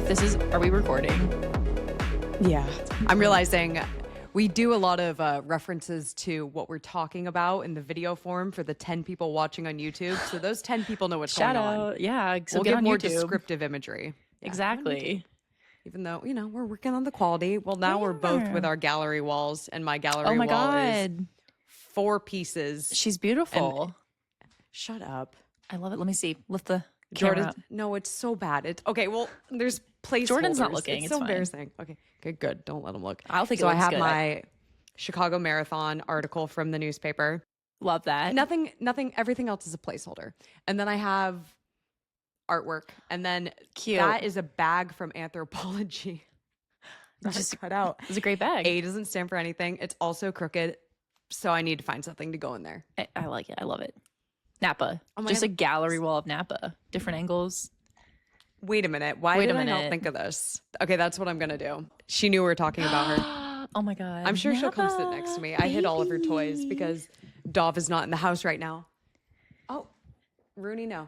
Are we recording? Yeah. I'm realizing we do a lot of references to what we're talking about in the video form for the 10 people watching on YouTube. So those 10 people know what's Shout going out. on. Yeah. So We'll get give on more YouTube. descriptive imagery. Yeah, Exactly. even though, we're working on the quality. Well, now we're both with our gallery walls, and my gallery Oh my wall is God. 4 pieces. She's beautiful. Shut up. I love it. Let me see. Lift the camera Jordan, up. no, it's so bad. It's okay. Well, there's placeholders. Jordan's not looking. It's It's so fine. embarrassing. Okay, good. Don't let him look. I'll think it so I looks have good. my Chicago Marathon article from the newspaper. Love that. Nothing. Everything else is a placeholder. And then I have artwork, and then Cute. that is a bag from Anthropology. Just cut out. It's a great bag. A doesn't stand for anything. It's also crooked, so I need to find something to go in there. I like it. I love it. Napa. Oh my Just God. a gallery wall of Napa. Different angles. Wait a minute. Why did I not think of this? Okay, that's what I'm gonna do. She knew we were talking about her. Oh my God. I'm sure she'll come sit Napa, next to me. I hid all of her toys baby. because Dov is not in the house right now. Oh, Rooney, no.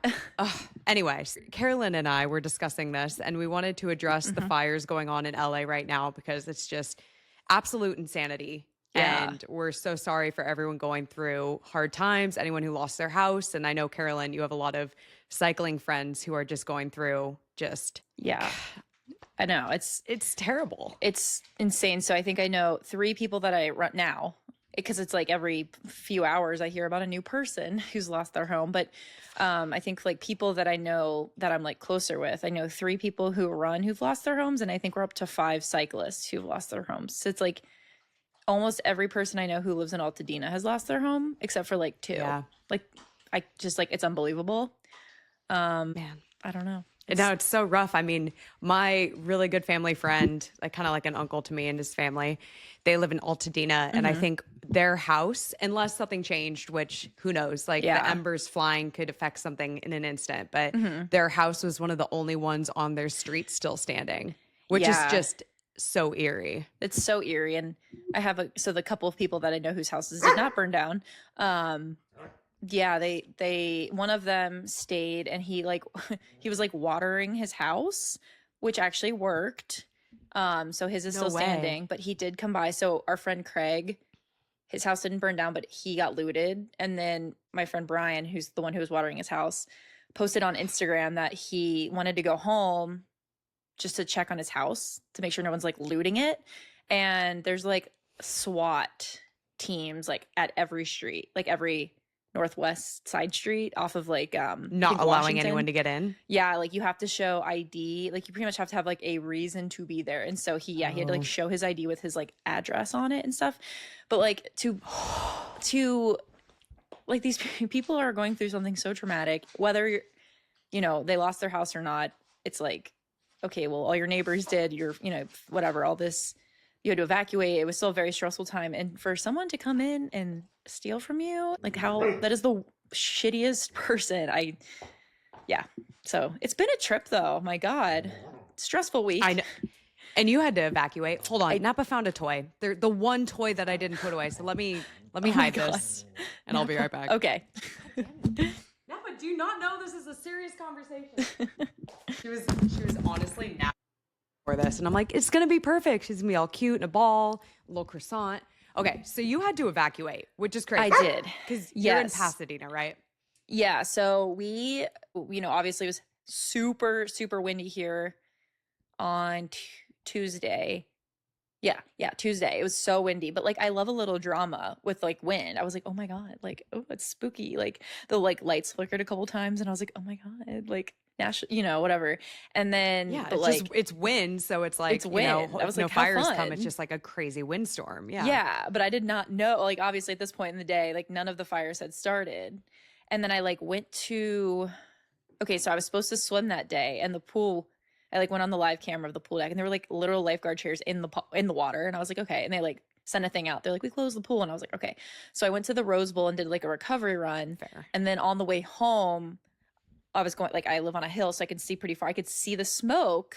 Anyways, Carolyn and I were discussing this, and we wanted to address the fires going on in LA right now because it's just absolute insanity. Yeah. And we're so sorry for everyone going through hard times, anyone who lost their house. And I know, Carolyn, you have a lot of cycling friends who are just going through Yeah. I know. It's terrible. It's insane. So I think I know 3 people that I run now, because it's like every few hours I hear about a new person who's lost their home. But I think like people that I know that I'm like closer with, I know 3 people who run who've lost their homes. And I think we're up to 5 cyclists who've lost their homes. So it's like almost every person I know who lives in Altadena has lost their home, except for like 2. Yeah. Like I just like, it's unbelievable. Man. I don't know. No, it's so rough. I mean, my really good family friend, like kind of like an uncle to me and his family, they live in Altadena. And I think their house, unless something changed, which who knows, like the embers flying could affect something in an instant. But their house was one of the only ones on their street still standing, which is just so eerie. It's so eerie. And I have the couple of people that I know whose houses did not burn down. Yeah, they one of them stayed, and he was like watering his house, which actually worked. So his is still standing, but he did come by. So our friend Craig, his house didn't burn down, but he got looted. And then my friend Brian, who's the one who was watering his house, posted on Instagram that he wanted to go home just to check on his house to make sure no one's like looting it. And there's like SWAT teams like at every street, like every northwest side street off of like not allowing Washington. anyone to get in. Yeah, like you have to show ID, like you pretty much have to have like a reason to be there. And so he had to like show his ID with his like address on it and stuff. But like to like these people are going through something so traumatic, whether they lost their house or not. It's like, okay, well, all your neighbors did, whatever, all this, you had to evacuate. It was still a very stressful time. And for someone to come in and steal from you, like that is the shittiest person. So it's been a trip though. My God. Stressful week. I know. And you had to evacuate. Hold on. Napa found a toy. The one toy that I didn't put away. So let me hide this and I'll be right back. Okay. Napa, do you not know this is a serious conversation? She was honestly not for this. And I'm like, it's going to be perfect. She's going to be all cute in a ball, a little croissant. Okay. So you had to evacuate, which is crazy. I did. Because you're in Pasadena, right? Yeah. So we, obviously it was super, super windy here on Tuesday. Yeah, Tuesday. It was so windy, but like I love a little drama with like wind. I was like, oh my God, like, oh, it's spooky. Like the like lights flickered a couple times and I was like, oh my God, like national, whatever. And then it's wind, so it's like, it's wind. I was like, no fires fun. come. It's just like a crazy windstorm. Yeah. Yeah, but I did not know, like obviously at this point in the day, like none of the fires had started. And then I like went to, so I was supposed to swim that day, and the pool, I like went on the live camera of the pool deck, and there were like literal lifeguard chairs in the water. And I was like, okay. And they like sent a thing out. They're like, we closed the pool. And I was like, okay. So I went to the Rose Bowl and did like a recovery run. Fair. And then on the way home, I was going, like, I live on a hill, so I could see pretty far. I could see the smoke.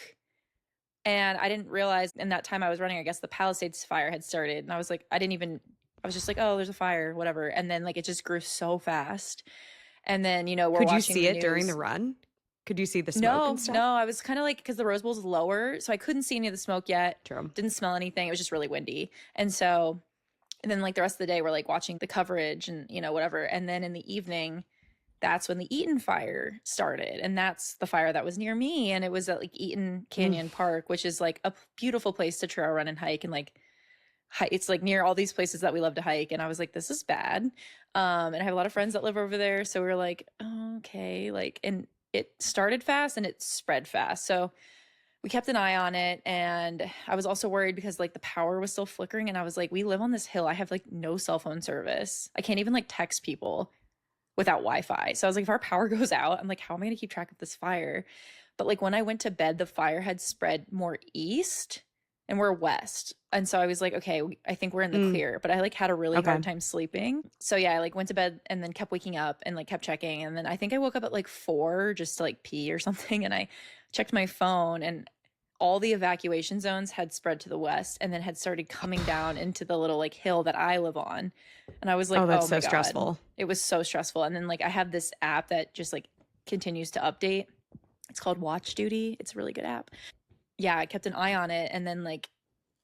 And I didn't realize in that time I was running, I guess the Palisades fire had started. And I was like, I was just like, oh, there's a fire, whatever. And then like it just grew so fast. And then, we're Could you watching see the it news. during the run? Could you see the smoke No, and stuff? no, I was kind of like, because the Rose Bowl's lower, so I couldn't see any of the smoke yet. True. Didn't smell anything. It was just really windy. And then like the rest of the day, we're like watching the coverage and, you know, whatever. And then in the evening, that's when the Eaton fire started. And that's the fire that was near me. And it was at like Eaton Canyon Park, which is like a beautiful place to trail run and hike. And like, it's like near all these places that we love to hike. And I was like, this is bad. And I have a lot of friends that live over there. So we were like, oh, okay. Like, and it started fast and it spread fast. So we kept an eye on it. And I was also worried because like the power was still flickering. And I was like, we live on this hill. I have like no cell phone service. I can't even like text people without Wi-Fi. So I was like, if our power goes out, I'm like, how am I going to keep track of this fire? But like when I went to bed, the fire had spread more east and we're west. And so I was like, okay, I think we're in the clear, but I like had a really hard time sleeping. So yeah, I like went to bed and then kept waking up and like kept checking. And then I think I woke up at like 4 just to like pee or something. And I checked my phone and all the evacuation zones had spread to the west and then had started coming down into the little like hill that I live on. And I was like, that's oh so my God. stressful. It was so stressful. And then like I have this app that just like continues to update. It's called Watch Duty. It's a really good app. Yeah, I kept an eye on it. And then like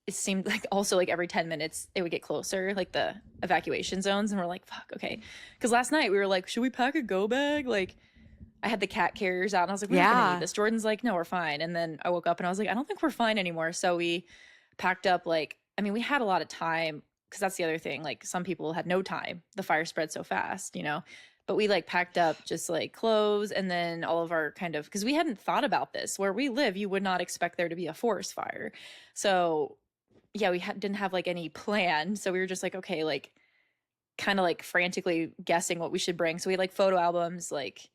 it seemed like also like every 10 minutes it would get closer, like the evacuation zones. And we're like, fuck, okay. Because last night we were like, should we pack a go bag? Like I had the cat carriers out and I was like, we're not gonna need this. Jordan's like, no, we're fine. And then I woke up and I was like, I don't think we're fine anymore. So we packed up like, I mean, we had a lot of time because that's the other thing. Like some people had no time. The fire spread so fast, you know, but we like packed up just like clothes and then all of our kind of, because we hadn't thought about this. Where we live, you would not expect there to be a forest fire. So yeah, we didn't have like any plan. So we were just like, okay, like kind of like frantically guessing what we should bring. So we had like photo albums, like,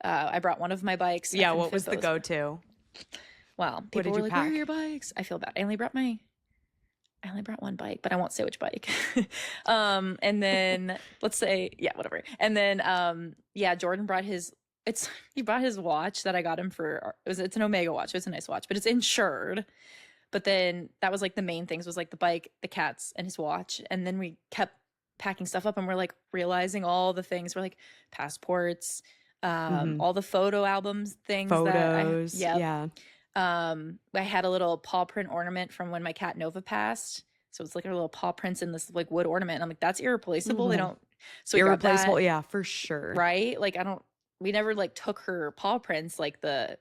I brought one of my bikes. Yeah, what was the go-to? Well, people were like, where are your bikes? I feel bad. I only brought one bike, but I won't say which bike. And then let's say, yeah, whatever. And then, yeah, Jordan brought he brought his watch that I got him it's an Omega watch. So it's a nice watch, but it's insured. But then that was like the main things was like the bike, the cats, and his watch. And then we kept packing stuff up and we're like realizing all the things. We're like passports, all the photo albums things. Yeah. I had a little paw print ornament from when my cat Nova passed. So it's like a little paw prints in this like wood ornament. And I'm like, that's irreplaceable. They don't. So irreplaceable. Yeah, for sure. Right. Like we never like took her paw prints like the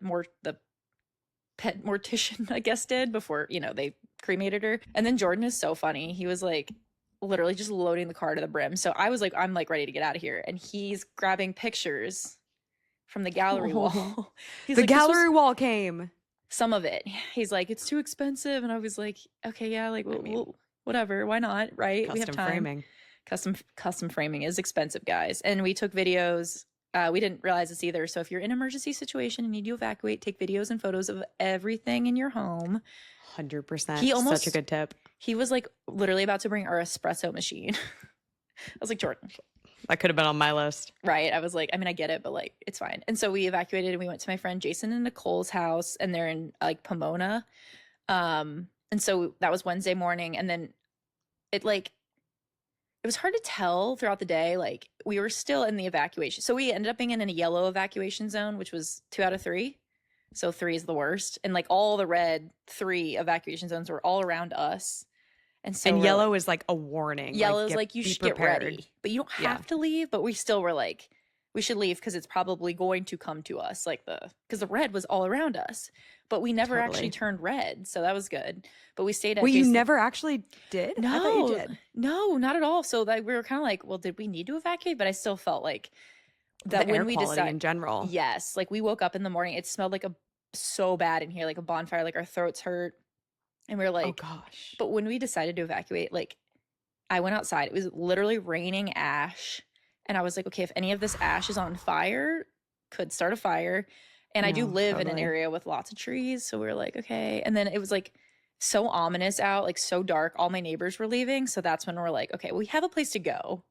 pet mortician, I guess, did before, you know, they cremated her. And then Jordan is so funny. He was like literally just loading the car to the brim. So I was like, I'm like ready to get out of here. And he's grabbing pictures from the gallery wall. He's the like, gallery wall came. Some of it. He's like, it's too expensive. And I was like, okay, yeah, like, well, whatever. Why not? Right? We have time. Framing. Custom framing is expensive, guys. And we took videos. We didn't realize this either. So if you're in an emergency situation and you need to evacuate, take videos and photos of everything in your home. 100%. Such a good tip. He was like literally about to bring our espresso machine. I was like, Jordan. That could have been on my list. Right. I was like, I mean, I get it, but like, it's fine. And so we evacuated and we went to my friend Jason and Nicole's house and they're in like Pomona. And so that was Wednesday morning. And then it was hard to tell throughout the day. Like we were still in the evacuation. So we ended up being in a yellow evacuation zone, which was 2 out of 3. So 3 is the worst. And like all the red 3 evacuation zones were all around us. And yellow is like a warning. Yellow is like you should get ready, but you don't have to leave. But we still were like, we should leave because it's probably going to come to us. Like because the red was all around us, but we never actually turned red, so that was good. But we stayed at. Well, you never actually did. No, I thought you did. No, not at all. So like we were kind of like, well, did we need to evacuate? But I still felt like that the when air we quality decided in general. Yes, like we woke up in the morning, it smelled like so bad in here, like a bonfire, like our throats hurt. And we were like, oh gosh. But when we decided to evacuate, like I went outside. It was literally raining ash. And I was like, okay, if any of this ash is on fire, could start a fire. And I do live in an area with lots of trees. So we were like, okay. And then it was like so ominous out, like so dark. All my neighbors were leaving. So that's when we're like, okay, we have a place to go.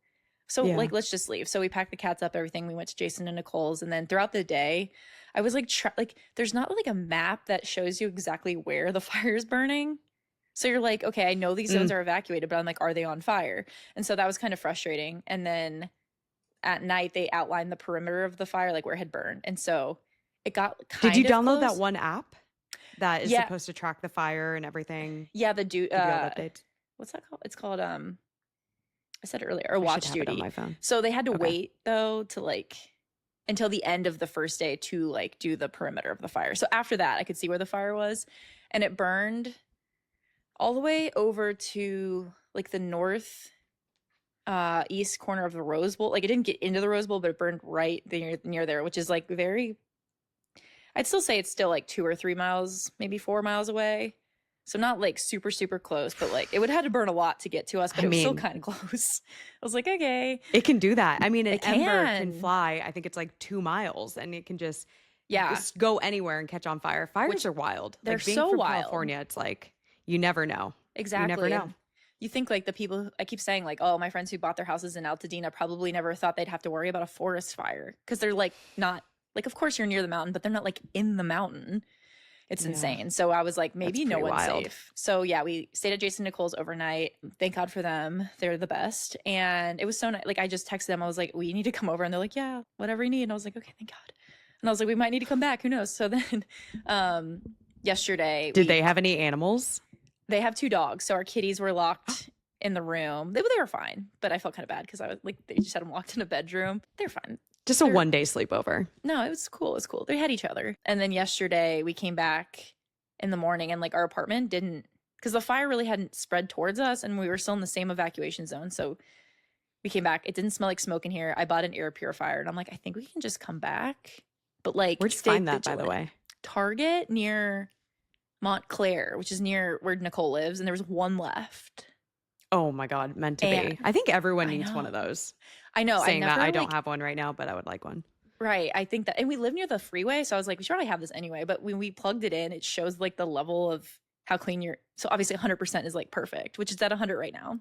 So like, let's just leave. So we packed the cats up, everything. We went to Jason and Nicole's. And then throughout the day, I was like, there's not like a map that shows you exactly where the fire is burning. So you're like, okay, I know these zones are evacuated, but I'm like, are they on fire? And so that was kind of frustrating. And then at night, they outlined the perimeter of the fire, like where it had burned. And so it got Did kind you of download that close. one app that is Yeah. supposed to track the fire and everything? Yeah, Give you all the updates? what's that called? It's called I said it earlier, or I should watch have it on duty. my phone. So they had to Okay. wait though to like until the end of the first day to like do the perimeter of the fire. So after that, I could see where the fire was, and it burned all the way over to like the north east corner of the Rose Bowl. Like it didn't get into the Rose Bowl, but it burned right near there, which is like very, I'd still say it's still like 2 or 3 miles, maybe 4 miles away. So not like super, super close, but like it would have to burn a lot to get to us, but I it was still mean, kind of close. I was like, okay. it can do that. I mean, an It ember can can. fly, I think it's like 2 miles, and it can just Yeah. go anywhere and catch on fire. Fires Which are wild. they're Like being so from wild. California, it's like you never know. You never Exactly. know. And you think like the people, I keep saying like, oh, my friends who bought their houses in Altadena probably never thought they'd have to worry about a forest fire because they're like not like, of course you're near the mountain, but they're not like in the mountain. It's Yeah. insane. So I was like, maybe That's no pretty one's wild. safe. So yeah, we stayed at Jason Nicole's overnight. Thank God for them. They're the best. And it was so nice. Like I just texted them. I was like, we need to come over. And they're like, yeah, whatever you need. And I was like, okay, thank God. And I was like, we might need to come back. Who knows? So then yesterday. Did they have any animals? They have 2 dogs. So our kitties were locked in the room. They were fine. But I felt kind of bad because I was like, they just had them locked in a bedroom. They're fine. Just a one-day sleepover. No, it was cool. It was cool. They had each other. And then yesterday we came back in the morning and like our apartment didn't, because the fire really hadn't spread towards us and we were still in the same evacuation zone. So we came back. It didn't smell like smoke in here. I bought an air purifier and I'm like, I think we can just come back. But like, Where'd you stay find that, by the vigilant. way? Target near Montclair, which is near where Nicole lives. And there was one left. Oh my God, meant to And be. I think everyone I needs one of know. those. I know. Saying I never, that I don't like, have one right now, but I would like one. right. I think that, and we live near the freeway. So I was like, we should probably have this anyway. But when we plugged it in, it shows like the level of how clean your, so obviously 100% is like perfect, which is at 100 right now.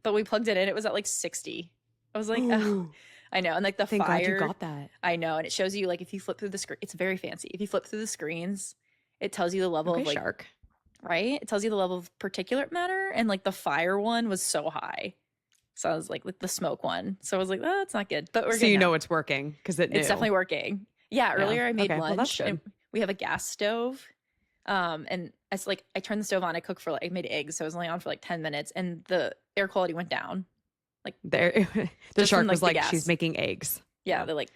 But we plugged it in, it was at like 60. I was like, oh, I know. And like the Thank fire, God you got that. I know. And it shows you like if you flip through the screen, it's very fancy. If you flip through the screens, it tells you the level Okay, of like, shark. right? It tells you the level of particulate matter. And like the fire one was so high. So I was like with the smoke one. So I was like, oh, that's not good. But we're So good you now. know it's working because it knew. It's definitely working. Yeah, earlier I made Okay, well, lunch. that's good. And we have a gas stove. And it's like I turned the stove on, I cooked for like I made eggs, so it was only on for like 10 minutes and the air quality went down. Like There, the just shark from, like, was the like, gas. she's making eggs. Yeah, they're like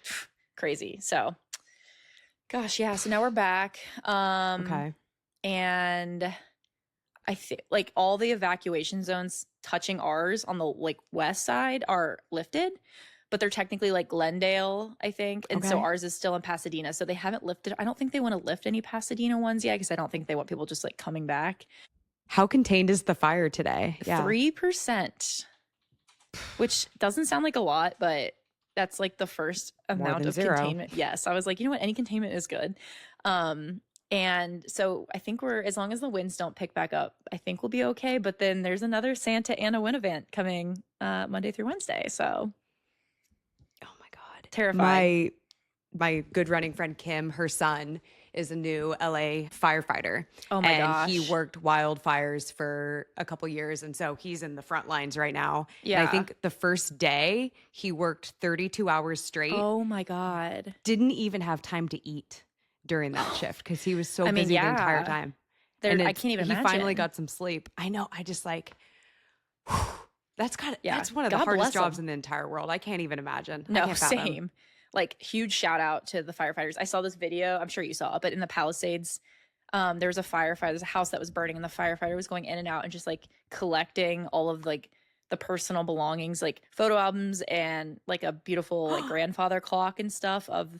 crazy. So gosh, yeah. So now we're back. Okay. And I think like all the evacuation zones touching ours on the like west side are lifted, but they're technically like Glendale, I think. And so Okay. ours is still in Pasadena. So they haven't lifted. I don't think they want to lift any Pasadena ones yet because I don't think they want people just like coming back. How contained is the fire today? Yeah. 3%, which doesn't sound like a lot, but that's like the first More amount than of zero. containment. Yes. I was like, you know what? Any containment is good. And so I think as long as the winds don't pick back up, I think we'll be okay. But then there's another Santa Ana wind event coming Monday through Wednesday. So Oh my God. terrified. My good running friend Kim, her son is a new LA firefighter. Oh my and he gosh. worked wildfires for a couple years. And so he's in the front lines right now. Yeah. And I think the first day he worked 32 hours straight. Oh my God. Didn't even have time to eat during that shift because he was so I mean, busy the entire yeah. time. I it's- can't even he finally imagine. got some sleep. I know. I just like, that's Yeah. that's one of the God hardest bless 'em. jobs in the entire world. I can't even imagine. I No, can't fathom. same. Like huge shout out to the firefighters. I saw this video. I'm sure you saw it, but in the Palisades, there was a firefighter. There's a house that was burning, and the firefighter was going in and out and just like collecting all of like the personal belongings, like photo albums and like a beautiful like grandfather clock and stuff of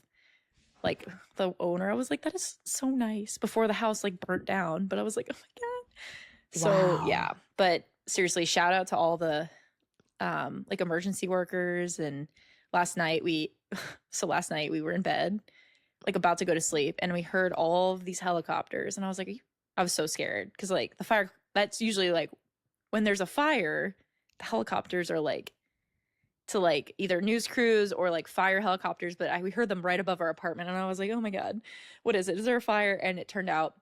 like the owner. I was like, that is so nice. Before the house like burnt down, but I was like, oh my God. So Wow. yeah, but seriously, shout out to all the like emergency workers. And last night we were in bed, like about to go to sleep, and we heard all of these helicopters, and I was like, I was so scared because like the fire, that's usually like when there's a fire, the helicopters are like to like either news crews or like fire helicopters, but we heard them right above our apartment, and I was like, oh my God, what is it? Is there a fire? And it turned out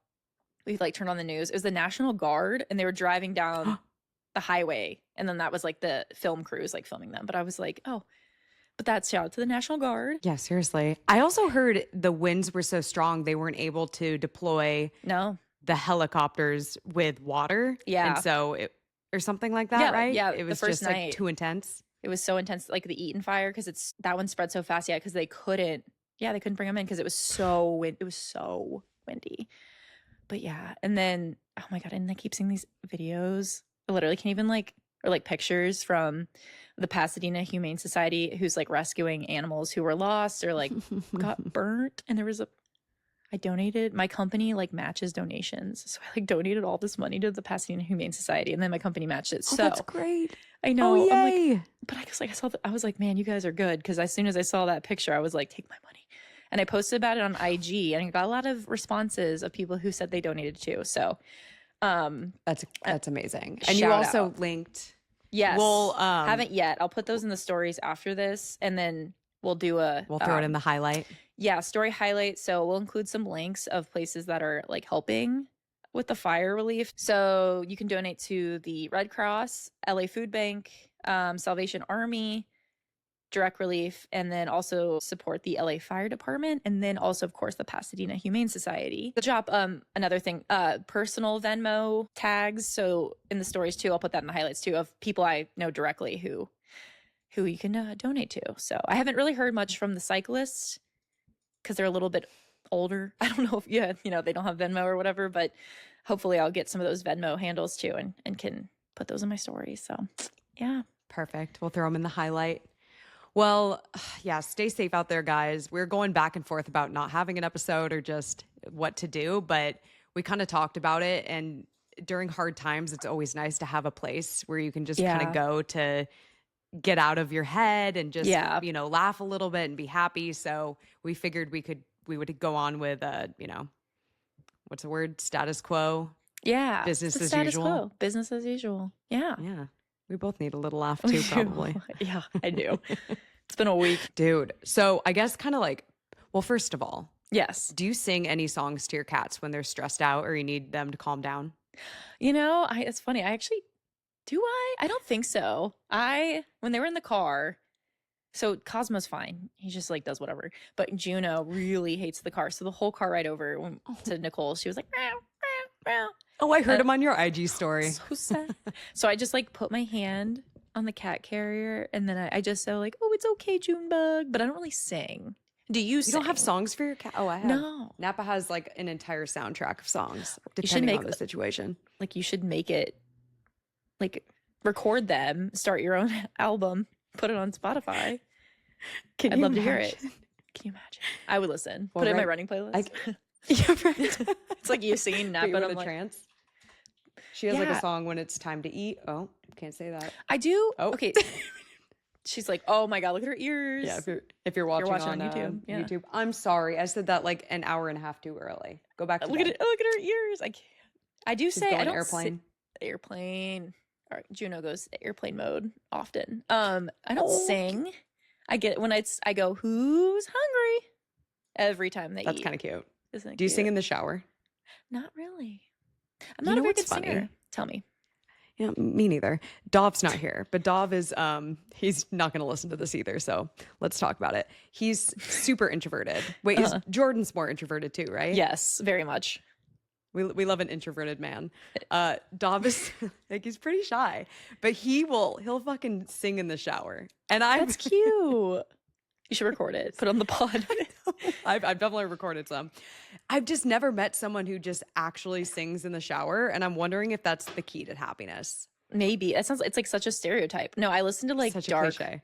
we like turned on the news. It was the National Guard, and they were driving down the highway, and then that was like the film crews like filming them. But I was like, oh. But that's shout out to the National Guard. Yeah, seriously. I also heard the winds were so strong they weren't able to deploy No. the helicopters with water. Yeah. And so it, or something like that, Yeah, right? yeah, It the was first just like night. too intense. It was so intense, like the Eaton fire, because it's that one spread so fast. Yeah, because they couldn't bring them in because it was so windy. But yeah, and then oh my god, and I keep seeing these videos. I literally can't even or pictures from the Pasadena Humane Society who's like rescuing animals who were lost or like got burnt. And there was I donated, my company like matches donations. So I like donated all this money to the Pasadena Humane Society and then my company matched it. Oh, So that's great. I know. Oh, yay. I'm like, but I guess like I was like, man, you guys are good. Because as soon as I saw that picture, I was like, take my money. And I posted about it on IG and I got a lot of responses of people who said they donated too. So that's amazing. And you shout also out. linked. Yes. Well, haven't yet. I'll put those in the stories after this and then we'll do we'll throw it in the highlight. Yeah, story highlight. So we'll include some links of places that are like helping with the fire relief. So you can donate to the Red Cross, LA Food Bank, Salvation Army, Direct Relief, and then also support the LA Fire Department, and then also, of course, the Pasadena Humane Society. The drop another thing, personal Venmo tags. So in the stories too, I'll put that in the highlights too of people I know directly who you can donate to. So I haven't really heard much from the cyclists because they're a little bit older. I don't know if they don't have Venmo or whatever, but hopefully I'll get some of those Venmo handles too and can put those in my stories. So yeah. Perfect. We'll throw them in the highlight. Well, yeah, stay safe out there, guys. We're going back and forth about not having an episode or just what to do, but we kind of talked about it. And during hard times, it's always nice to have a place where you can just kind of go to get out of your head and just, laugh a little bit and be happy. So we figured we would go on with, what's the word? Status quo. Yeah. Business as status usual. Quo. Business as usual. Yeah. Yeah. We both need a little laugh too, probably. Yeah, I do. It's been a week. Dude. So I guess kind of like, well, first of all, yes. Do you sing any songs to your cats when they're stressed out or you need them to calm down? It's funny. I actually, do I? I don't think so. When they were in the car, so Cosmo's fine. He just like does whatever. But Juno really hates the car. So the whole car ride over to Nicole, she was like, meow, meow, meow. Oh, I heard him on your IG story. So sad. So I just like put my hand on the cat carrier and then I just say like, oh, it's okay, Junebug. But I don't really sing. Do you sing? You don't have songs for your cat? Oh, I have. No. Napa has like an entire soundtrack of songs depending on the situation. Like you should make it, like record them, start your own album, put it on Spotify. I'd love to hear it. Can you imagine? I would listen. Put it in my running playlist. Yeah, right. It's like you singing Napa. But I'm like, trance. She has like a song when it's time to eat. Oh, can't say that. I do. Oh, okay. She's like, oh my god, look at her ears. Yeah, if you're watching on YouTube. YouTube. I'm sorry, I said that like an hour and a half too early. Go back to look at it. Look at her ears. I can't. I do say I don't airplane. Airplane. All right, Juno goes airplane mode often. I don't sing. I get when I go, who's hungry? Every time they eat. That's kind of cute. Isn't it Do you cute? sing in the shower? Not really. I'm not a very good singer. Tell me. Yeah, me neither. Dov's not here, but Dov is he's not going to listen to this either. So let's talk about it. He's super introverted. Wait, Jordan's more introverted too, right? Yes, very much. We love an introverted man. Dov is like he's pretty shy, but he'll fucking sing in the shower. And that's cute. You should record it. Put it on the pod. I've definitely recorded some. I've just never met someone who just actually sings in the shower, and I'm wondering if that's the key to happiness. Maybe. It's like such a stereotype. No, I listen to like such dark. A cliche.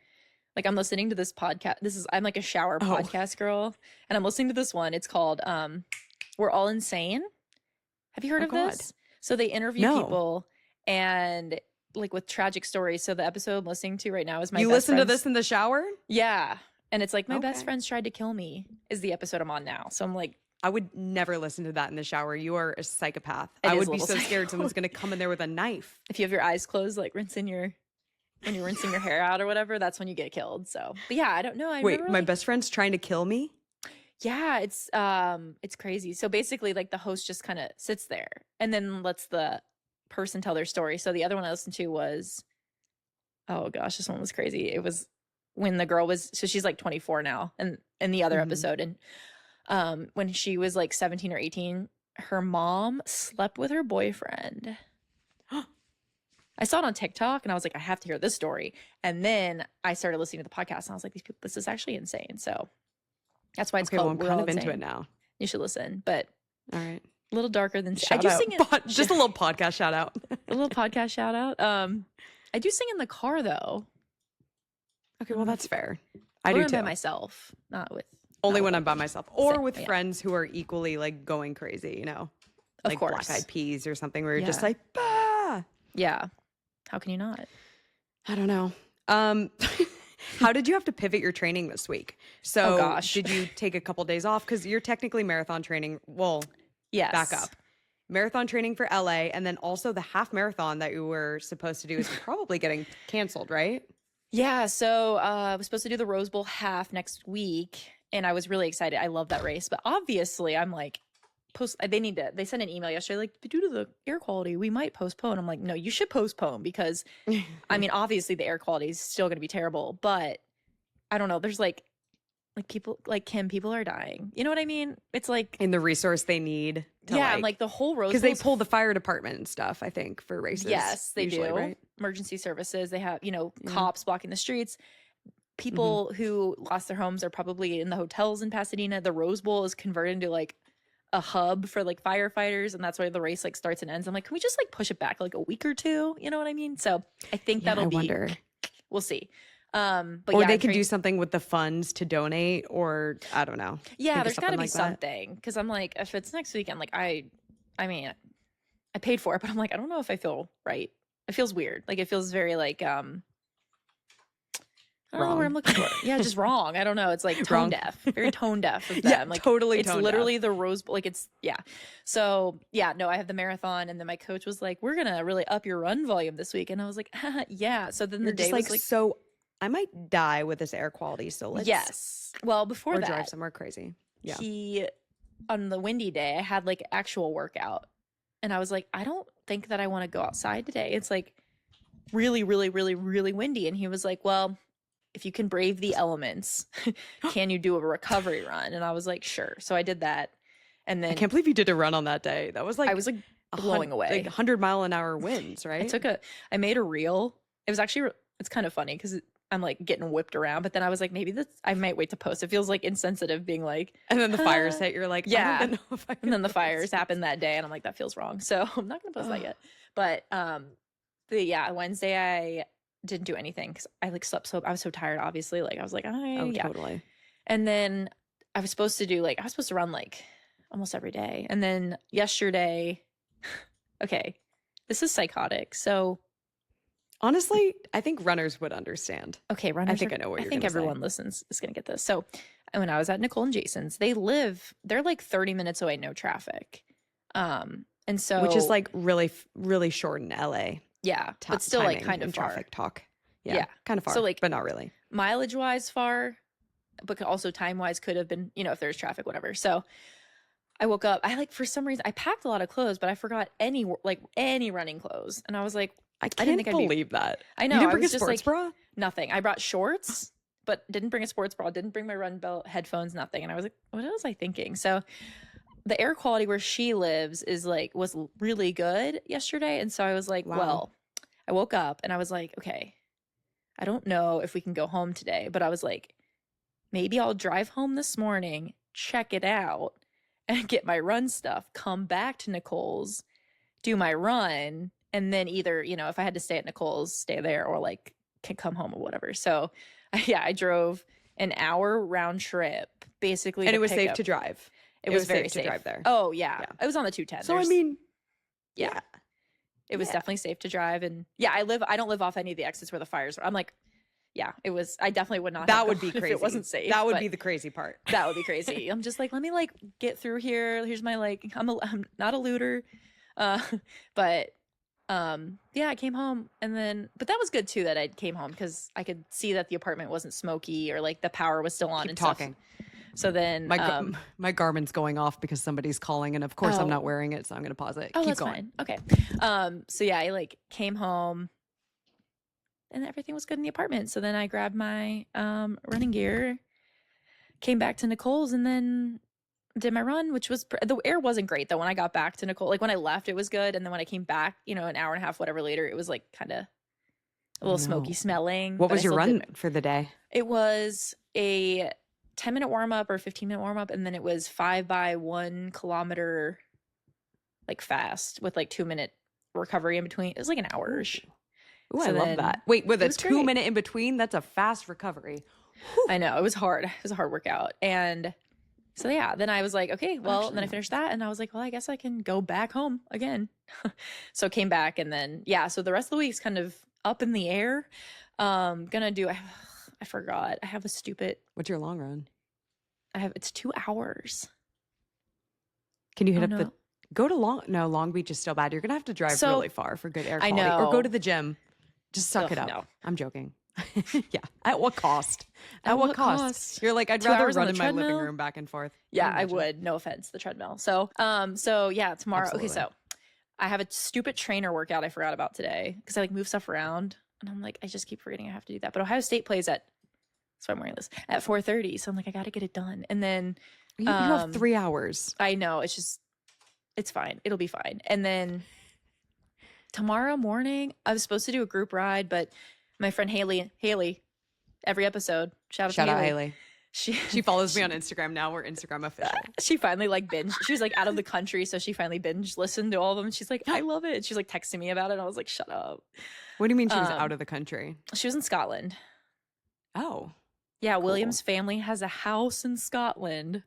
Like I'm listening to this podcast. I'm like a shower podcast girl, and I'm listening to this one. It's called We're All Insane. Have you heard of this? So they interview people and like with tragic stories. So the episode I'm listening to right now is You listen to this in the shower? Yeah. And it's like, my best friends tried to kill me is the episode I'm on now. So I'm like, I would never listen to that in the shower. You are a psychopath. I would be so scared someone's going to come in there with a knife. If you have your eyes closed, like when you're rinsing your hair out or whatever, that's when you get killed. So, but yeah, I don't know. Wait, my best friend's trying to kill me? Yeah, it's crazy. So basically like the host just kind of sits there and then lets the person tell their story. So the other one I listened to was, oh gosh, this one was crazy. It was when the girl was, so she's like 24 now, and in the other episode, and when she was like 17 or 18, her mom slept with her boyfriend. I saw it on TikTok and I was like, I have to hear this story. And then I started listening to the podcast and I was like, these people, this is actually insane. So that's why it's called. Well, I'm kind of into it now. You should listen, but all right, a little darker than shout out. Just a little podcast shout out. A little podcast shout out. I do sing in the car though. Okay, well that's fair. I do too. By myself, not with. Only when I'm by myself, or with friends who are equally like going crazy. You know, of like course. Black Eyed Peas or something where you're just like, bah. Yeah. How can you not? I don't know. How did you have to pivot your training this week? So did you take a couple days off? Because you're technically marathon training. Well, yes. Back up. Marathon training for LA. And then also the half marathon that you were supposed to do is probably getting canceled, right? Yeah. So I was supposed to do the Rose Bowl half next week. And I was really excited. I love that race. But obviously I'm like, they sent an email yesterday like, due to the air quality we might postpone. I'm like, no, you should postpone, because I mean obviously the air quality is still going to be terrible, but I don't know, there's like people like Kim, people are dying, you know what I mean? It's like in the resource they need to I'm like the whole Rose, because they pull the fire department and stuff, I think, for races. Yes, they usually, do, right? Emergency services, they have, cops blocking the streets. People who lost their homes are probably in the hotels in Pasadena. The Rose Bowl is converted into like a hub for like firefighters, and that's why the race like starts and ends. I'm like, can we just like push it back like a week or two? You know what I mean? So I think that'll be. We'll see. But or they could do something with the funds to donate, or I don't know. Yeah, there's got to be something, because I'm like, if it's next weekend, like I mean, I paid for it, but I'm like, I don't know if I feel right. It feels weird. Like it feels very like I don't know where I'm looking for. Yeah, just wrong. I don't know. It's like tone deaf, very tone deaf of them. Yeah, like totally. It's literally the Rose Bowl. Like it's So no, I have the marathon, and then my coach was like, "We're gonna really up your run volume this week," and I was like, "Yeah." So then the day was like, "So I might die with this air quality." So let's Well, before that, drive somewhere crazy. Yeah. On the windy day, I had like actual workout, and I was like, I don't think that I want to go outside today. It's like really, really, really, really windy, and he was like, well, if you can brave the elements, can you do a recovery run? And I was like, sure. So I did that. And then I can't believe you did a run on that day. That was like, I was like blowing away. Like 100-mile-an-hour winds, right? I made a reel. It was actually, it's kind of funny because I'm like getting whipped around, but then I was like, maybe I might wait to post. It feels like insensitive being like, and then the fires hit. You're like, yeah. I don't know if I and then the fires happened that day, and I'm like, that feels wrong. So I'm not going to post that yet. But Wednesday I didn't do anything because I like slept I was so tired, obviously. Like I was like, totally. And then I was supposed to run like almost every day. And then yesterday, okay, this is psychotic. So honestly, I think runners would understand. Okay, runners. I think I know what you're going to say. I think everyone listens is going to get this. So when I was at Nicole and Jason's, they're like 30 minutes away, no traffic. And so, which is like really, really short in LA. Yeah, but still like kind of far. Traffic talk. Yeah, kind of far. So like, but not really. Mileage wise far, but also time wise could have been, if there's traffic, whatever. So I woke up. For some reason I packed a lot of clothes, but I forgot any running clothes, and I was like, I didn't believe that. I know. You didn't bring a sports bra? Nothing. I brought shorts, but didn't bring a sports bra. Didn't bring my run belt, headphones, nothing. And I was like, what was I thinking? So the air quality where she lives was really good yesterday, and so I was like, well. I woke up and I was like, okay, I don't know if we can go home today, but I was like, maybe I'll drive home this morning, check it out, and get my run stuff, come back to Nicole's, do my run, and then either, if I had to stay at Nicole's, stay there, or like can come home or whatever. So I drove an hour round trip basically. And it was safe to drive. It was very safe to drive there. Oh yeah. It was on the 210. So I mean, yeah. It was definitely safe to drive. And I don't live off any of the exits where the fires were. I'm like, it was, I definitely would not. That would be crazy. If it wasn't safe. That would be the crazy part. That would be crazy. I'm just like, let me get through here. Here's my I'm not a looter. But I came home, and then, but that was good too that I came home because I could see that the apartment wasn't smoky or like the power was still on. Keep and talking. Stuff. So then my Garmin's going off because somebody's calling, and of course I'm not wearing it, so I'm going to pause it. Oh, Keep that's going. Fine. Okay. I came home, and everything was good in the apartment. So then I grabbed my running gear, came back to Nicole's, and then did my run, which was the air wasn't great though. When I got back to Nicole, like when I left, it was good, and then when I came back, an hour and a half, whatever later, it was like kind of a little smoky smelling. What was your run for the day? It was a 10-minute warm up or 15-minute warm up, and then it was 5 by 1 kilometer, like fast with like 2-minute recovery in between. It was like an hour. Ooh, I love that. Wait, with a 2-minute in between, that's a fast recovery. Whew. I know, it was hard. It was a hard workout, and so yeah. Then I was like, okay, well, and then I finished that, and I was like, well, I guess I can go back home again. So came back, and then so the rest of the week's kind of up in the air. Gonna do. I forgot. I have a stupid. What's your long run? It's 2 hours. Can you hit up go to Long Beach is still bad. You're gonna have to drive really far for good air quality. I know. Or go to the gym. Just suck it up. No. I'm joking. Yeah. At what cost? At what cost? You're like, I'd rather run in my living room back and forth. Yeah, I would. No offense, the treadmill. So yeah, tomorrow. Absolutely. Okay, so I have a stupid trainer workout I forgot about today because I like move stuff around. And I'm like, I just keep forgetting I have to do that. But Ohio State plays that's why I'm wearing this, at 4:30. So I'm like, I got to get it done. And then you have 3 hours. I know. It's fine. It'll be fine. And then tomorrow morning, I was supposed to do a group ride, but my friend Haley, every episode, shout out Haley. She follows me on Instagram now. We're Instagram official. She finally like binged. She was like out of the country, so she finally binge listened to all of them. She's like, I love it. She's like texting me about it. And I was like, shut up. What do you mean she was out of the country? She was in Scotland. Oh. Yeah, cool. William's family has a house in Scotland.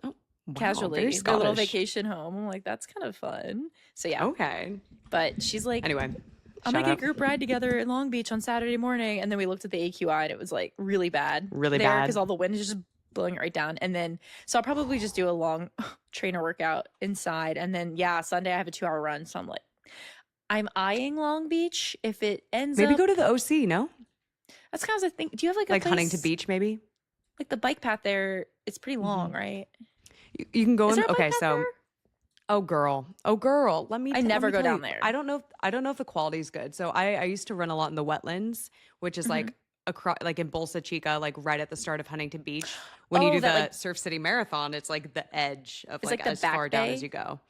Oh, wow, casually. A little vacation home. I'm like, that's kind of fun. So yeah. Okay. But she's like, anyway, I'm gonna get a group ride together in Long Beach on Saturday morning. And then we looked at the AQI and it was like really bad. Really bad. Because all the wind is just blowing it right down. And then, so I'll probably just do a long trainer workout inside. And then, Sunday I have a 2-hour run. So I'm like, I'm eyeing Long Beach. If it ends maybe go to the OC, no? That's kind of the thing. Do you have like a place, Huntington Beach, maybe? Like the bike path there, it's pretty long, right? You can go in. Okay, so there? Oh girl. I never go down there. I don't know if the quality is good. So I used to run a lot in the wetlands, which is like across, like in Bolsa Chica, like right at the start of Huntington Beach. When you do the Surf City Marathon, it's like the edge of like as far down as you go.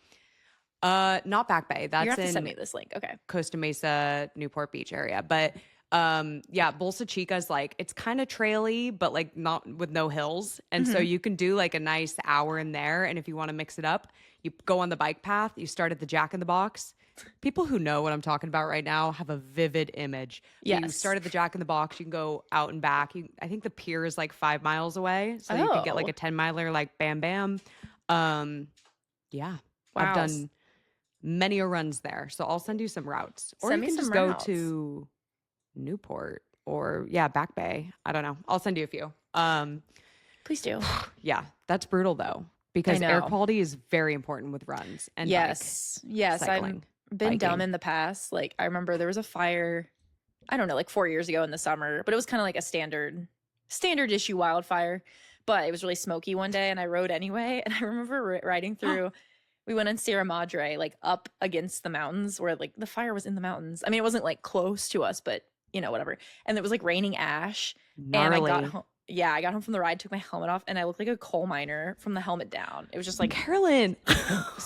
Not Back Bay. That's you have to in send me this link. Okay. Costa Mesa, Newport Beach area. But Bolsa Chica is like, it's kind of traily, but like not with no hills. And so you can do like a nice hour in there. And if you want to mix it up, you go on the bike path, you start at the Jack in the Box. People who know what I'm talking about right now have a vivid image. Yes. You start at the Jack in the Box, you can go out and back. I think the pier is like 5 miles away. So you can get like a 10 miler, like bam, bam. Yeah. Wow. I've done many runs there. So I'll send you some routes. Or send you me can some just routes. go to Newport or Back Bay. I don't know. I'll send you a few. Please do. Yeah. That's brutal though. Because air quality is very important with runs and yes, cycling, I've been biking. dumb in the past. Like I remember there was a fire, I don't know, like 4 years ago in the summer, but it was kind of like a standard issue wildfire. But it was really smoky one day, and I rode anyway. And I remember riding through. We went in Sierra Madre, like up against the mountains, where like the fire was in the mountains. I mean, it wasn't like close to us, but whatever. And it was like raining ash. Gnarly. And I got home. Yeah, I got home from the ride, took my helmet off, and I looked like a coal miner from the helmet down. It was just like, Carolyn.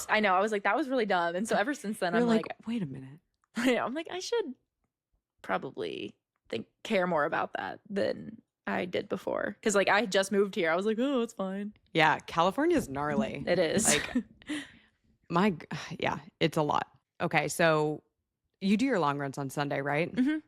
I know. I was like, that was really dumb. And so ever since then, I'm like, wait a minute. I'm like, I should probably care more about that than I did before. Because like I just moved here. I was like, oh, it's fine. Yeah, California's gnarly. It is. Like, it's a lot. Okay, so you do your long runs on Sunday, right? Mm-hmm.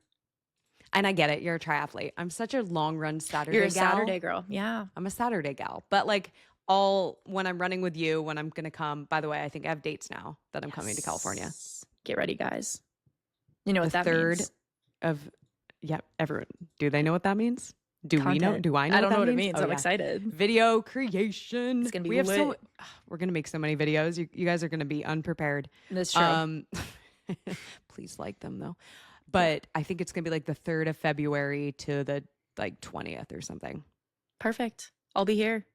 And I get it. You're a triathlete. I'm such a long run Saturday gal. You're a Saturday girl. Yeah. I'm a Saturday gal. But like when I'm running with you, when I'm going to come, by the way, I think I have dates now that I'm coming to California. Get ready, guys. You know what that means? Everyone. Do they know what that means? Do we know? Do I know? I don't know what it means. means. I'm excited. Video creation. It's going to be lit. We're going to make so many videos. You guys are going to be unprepared. That's true. Please like them though. But I think it's going to be like the 3rd of February to the like 20th or something. Perfect. I'll be here.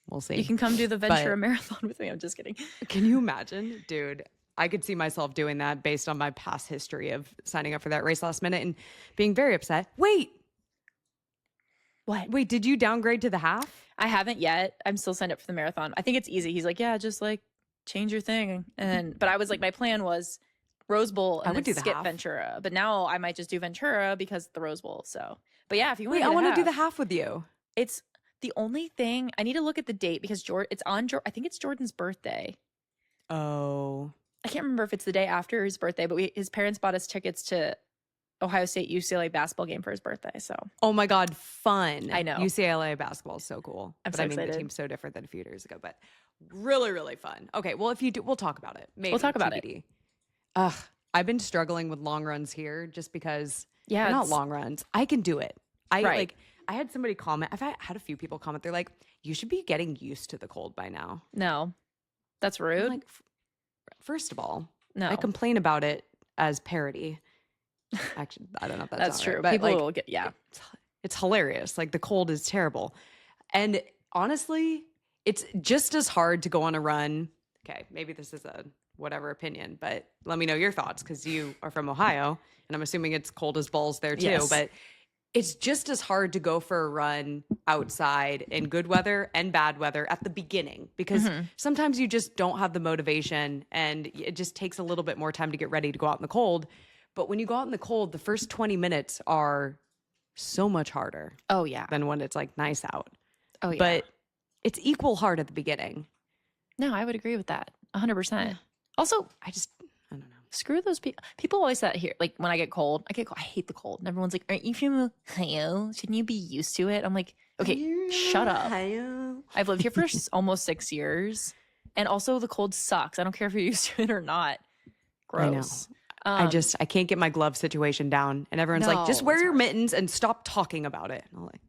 We'll see. You can come do the Ventura Marathon with me. I'm just kidding. Can you imagine? Dude, I could see myself doing that based on my past history of signing up for that race last minute and being very upset. Wait, What? did you downgrade to the half? I haven't yet. I'm still signed up for the marathon. I think it's easy. He's like, yeah, just like change your thing. And but I was like, my plan was Rose Bowl and then would do the skip half. Ventura. But now I might just do Ventura because the Rose Bowl. So, but yeah, if you want Wait, to I want to do the half, half with you. it's the only thing I need to look at the date because it's on. I think it's Jordan's birthday. Oh. I can't remember if it's the day after his birthday, but his parents bought us tickets to Ohio State UCLA basketball game for his birthday. So, Oh my God, fun. I know. UCLA basketball is so cool. I'm but so I mean, excited. the team's so different than a few years ago, but really, really fun. Okay, well, if you do, we'll talk about it. Maybe We'll talk about TBD. Ugh, I've been struggling with long runs here just because Yeah, they're not it's- long runs. I can do it. Right. I had somebody comment. I've had a few people comment. They're like, you should be getting used to the cold by now. no, that's I'm rude. like, first of all, No, I complain about it as parody. Actually, I don't know if that's that's not true. right, but People like, will get it's hilarious. Like the cold is terrible. And honestly, it's just as hard to go on a run. Okay, maybe this is a whatever opinion, but let me know your thoughts because you are from Ohio and I'm assuming it's cold as balls there too. Yes. But it's just as hard to go for a run outside in good weather and bad weather at the beginning because sometimes you just don't have the motivation and it just takes a little bit more time to get ready to go out in the cold. But when you go out in the cold, the first 20 minutes are so much harder Oh yeah. than when it's like nice out. Oh yeah. But it's equal hard at the beginning. no, I would agree with that 100%. Also, I don't know. screw those people. People always say that here. Like when I get cold, I hate the cold. And everyone's like, aren't you from Ohio? Shouldn't you be used to it? I'm like, okay, shut up. I've lived here for almost 6 years. And also the cold sucks. I don't care if you're used to it or not. I know. Gross. I can't get my glove situation down. And everyone's like, just No, wear it's your hard. mittens and stop talking about it. And I'm like,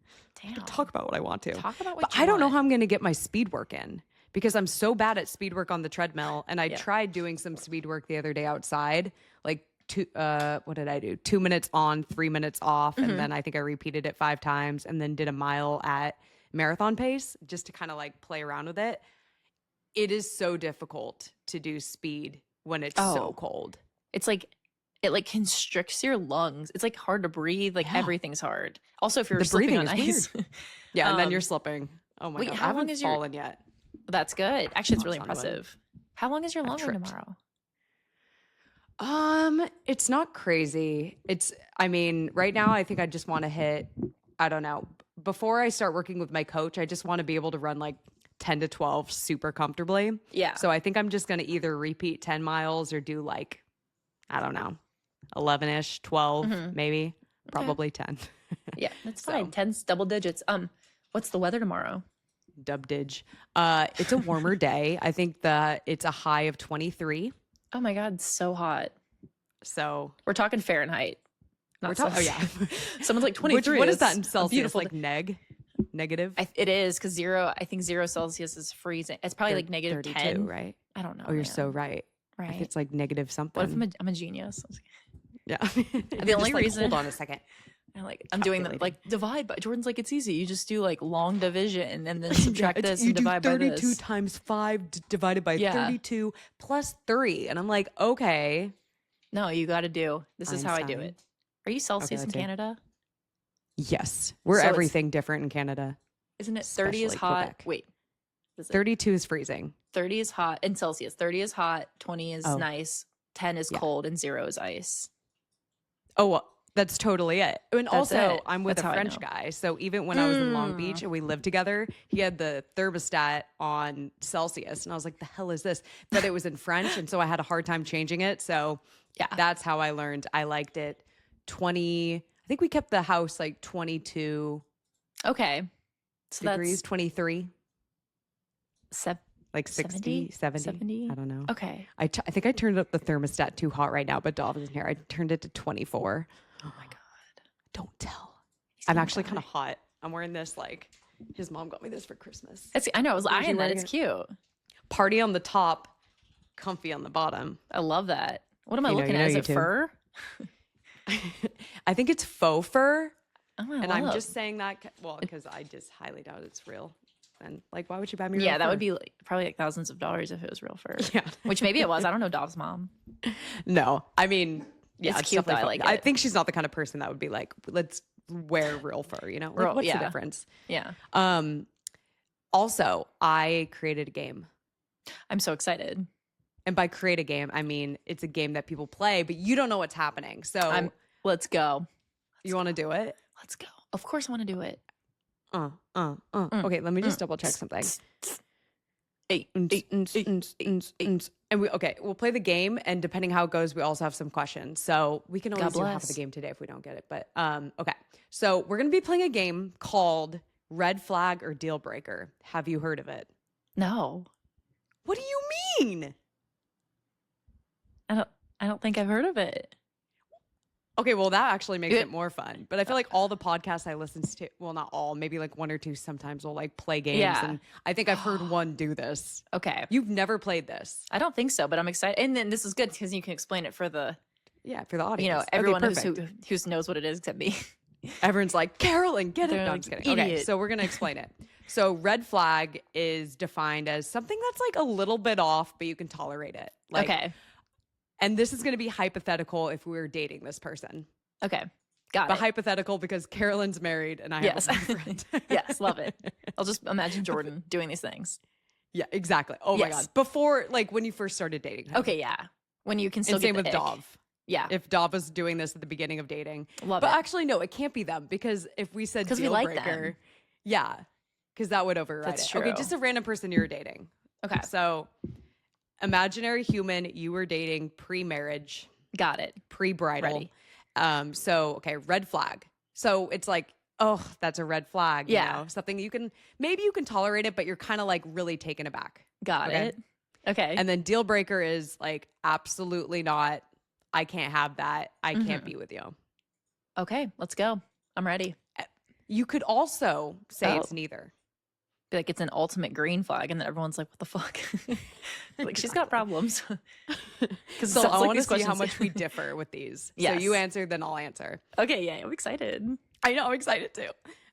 Damn. talk about what I want to. Talk about what But you I don't know want. how I'm going to get my speed work in because I'm so bad at speed work on the treadmill. And I tried doing some speed work the other day outside, like what did I do? 2 minutes on, 3 minutes off. And then I think I repeated it 5 times and then did a mile at marathon pace just to kind of like play around with it. It is so difficult to do speed when it's so cold. It's like it like constricts your lungs. It's like hard to breathe. Like everything's hard. Also, if you're The slipping breathing on is ice, Yeah, and then you're slipping. Oh my wait, God. how I long haven't is your- fallen yet. that's good. Actually, it's really Knock on wood. impressive. How long is your long run tripped. tomorrow? It's not crazy. I mean, right now I think I just want to hit, I don't know. Before I start working with my coach, I just want to be able to run like 10 to 12 super comfortably. Yeah. So I think I'm just going to either repeat 10 miles or do like, I don't know, 11-ish, 12 maybe, probably 10. Yeah, that's So- fine. 10's double digits. What's the weather tomorrow? Dub dig. It's a warmer day. I think that it's a high of 23. Oh my God, it's so hot. So We're talking Fahrenheit. Not we're talking, Celsius. Someone's like 23. what is It's that in a Celsius? beautiful Like negative? it is because I think 0 Celsius is freezing. It's probably like negative 32, 10. right? I don't know. Oh, you're man. so right. right. If it's like negative something. What if I'm a genius? Yeah. The only reason- Hold on a second. I'm doing the Calculating. like divide by Jordan's like it's easy. You just do like long division and then subtract this you and divide do by 32 this. times 5 divided by Yeah. 32 plus 3. And I'm like, okay. No, you got to do. This is how I do Einstein. it. Are you Celsius in let's see. Canada? Yes. We're So it's- everything different in Canada. Isn't it 30 is Especially hot? Quebec. Wait. Is it 32 is freezing. 30 is hot in Celsius. 30 is hot, 20 is Oh. nice, 10 is Yeah. cold, and 0 is ice. Oh, well, that's totally it. And That's also, it. I'm with That's a how I French know. guy. So even when I was in Long Beach and we lived together, he had the thermostat on Celsius. And I was like, the hell is this? But it was in French. And so I had a hard time changing it. So Yeah. that's how I learned. I liked it. 20, I think we kept the house like 22 Okay. So degrees, 23, that's like 60, 70. 70? I don't know. Okay. I think I turned up the thermostat too hot right now, but Dolphin's in here. I turned it to 24. Oh my God. Don't tell. He's I'm gonna actually die. kind of hot. I'm wearing this like his mom got me this for Christmas. I know. I was What was you eyeing that. wearing It's it? cute. Party on the top, comfy on the bottom. I love that. What am I You know- looking you at? know Is you it too. fur? I think it's faux fur, Oh, I and I'm love. just saying that well because I just highly doubt it's real. And like, why would you buy me? Yeah, real that fur? would be like, probably like thousands of dollars if it was real fur. Yeah. Which maybe it was. I don't know Dov's mom. No, I mean, yeah, It's cute, though. I definitely like fun. I it. think she's not the kind of person that would be like, let's wear real fur, you know? Like, what's the difference? Yeah. Also, I created a game. I'm so excited. And by create a game, I mean it's a game that people play, but you don't know what's happening. So let's go. You want to do it? Let's go. Of course I want to do it. Okay, let me just double check something. And we'll play the game, and depending how it goes, we also have some questions. So we can always do half of the game today if we don't get it. But okay. So we're gonna be playing a game called Red Flag or Deal Breaker. Have you heard of it? No. What do you mean? I don't think I've heard of it. Okay, well, that actually makes it more fun. But I feel like all the podcasts I listen to, well, not all, maybe like one or two sometimes will like play games. Yeah. And I think I've heard one do this. Okay. You've never played this. I don't think so, but I'm excited. And then this is good because you can explain it for the audience. You know, everyone who knows what it is except me. Everyone's like, Carolyn, get it. They're No, like, I'm just kidding. idiot. Okay, so we're going to explain it. So red flag is defined as something that's like a little bit off, but you can tolerate it. Like, okay. And this is going to be hypothetical if we were dating this person. Okay. Got But it. hypothetical because Carolyn's married and I have a boyfriend. Yes, love it. I'll just imagine Jordan doing these things. Yeah, exactly. Oh my God. Before, like when you first started dating him. Okay, yeah. When you can still and get same the with ick. Dov. Yeah. If Dov was doing this at the beginning of dating. Love but it. actually, no, it can't be them because if we said deal we like breaker, them. yeah, because that would override That's it. true. Okay, just a random person you're dating. Okay. So imaginary human you were dating pre-marriage. Got it. Pre-bridal. Ready. Okay, red flag. So it's like, oh, that's a red flag. Yeah. You know? Something you can tolerate it, but you're kind of like really taken aback. Got it. Okay. And then deal breaker is like, absolutely not. I can't have that. I can't be with you. Okay, let's go. I'm ready. You could also say it's neither. Be like, it's an ultimate green flag, and then everyone's like, what the fuck? Like, she's got problems. So I want to see how much we differ with these. Yes. So you answer, then I'll answer. Okay, yeah, I'm excited. I know, I'm excited too.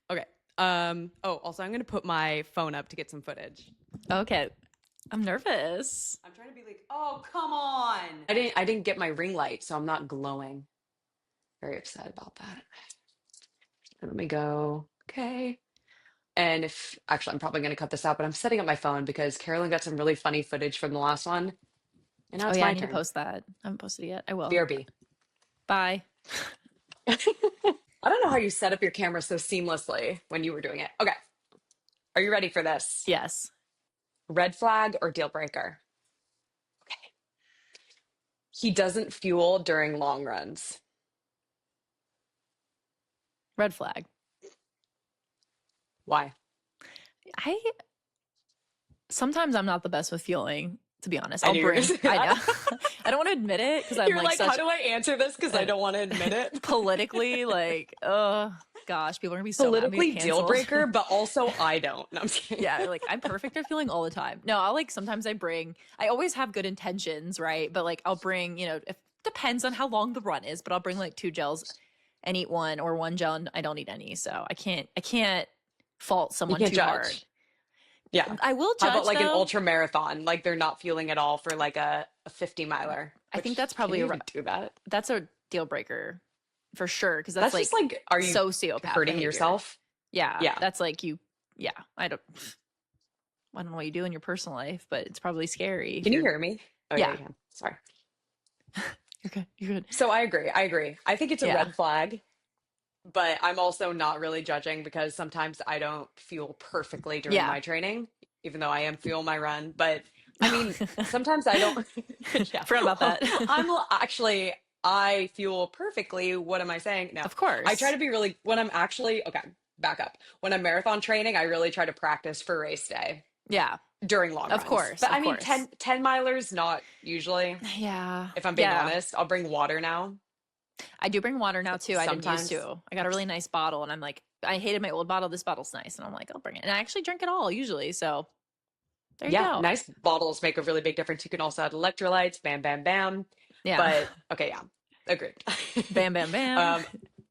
Okay. Also I'm going to put my phone up to get some footage. Okay. I'm nervous. I'm trying to be like, oh, come on. I didn't get my ring light, so I'm not glowing. Very upset about that. Let me go. Okay. And I'm probably going to cut this out, but I'm setting up my phone because Carolyn got some really funny footage from the last one. And now it's I my need turn. to post that. I haven't posted it yet. I will. BRB. Bye. I don't know how you set up your camera so seamlessly when you were doing it. Okay. Are you ready for this? Yes. Red flag or deal breaker? Okay. He doesn't fuel during long runs. Red flag. Why? Sometimes I'm not the best with fueling, to be honest. I know. I know. I don't want to admit it because I'm You're like, how do I answer this? Because I don't want to admit it. Politically, like, oh gosh, people are gonna be so Politically mad at me deal breaker, but also I don't. No, I'm kidding. Yeah, like I'm perfect at fueling all the time. No, I'll sometimes I always have good intentions, right? But like I'll bring, it depends on how long the run is, but I'll bring like 2 gels and eat one, or 1 gel and I don't eat any. So I can't fault someone too hard. Yeah. I will judge. How about like an though. ultra marathon? Like they're not fueling at all for like a 50 miler. I think that's probably do that. That's a deal breaker for sure. Because that's like, just like, are you sociopath hurting behavior. yourself? Yeah. Yeah. That's like I don't know what you do in your personal life, but it's probably scary. Can you hear me? Oh, Yeah. You can. Sorry. You're good. So I agree. I think it's a red flag, but I'm also not really judging because sometimes I don't fuel perfectly during my training, even though I am fuel my run. But I mean, sometimes I don't. Forgot about that. I fuel perfectly. What am I saying? No, Of course. I try to be really, back up. When I'm marathon training, I really try to practice for race day. Yeah. During long runs. Of course. But of I mean, course. 10 milers, not usually. Yeah. If I'm being honest, I'll bring water now. I do bring water now too. I didn't Sometimes. used to. I got a really nice bottle and I'm like, I hated my old bottle. This bottle's nice. And I'm like, I'll bring it. And I actually drink it all usually. So there you go. Nice bottles make a really big difference. You can also add electrolytes, bam, bam, bam. Yeah. But okay, yeah, agreed. Bam, bam, bam.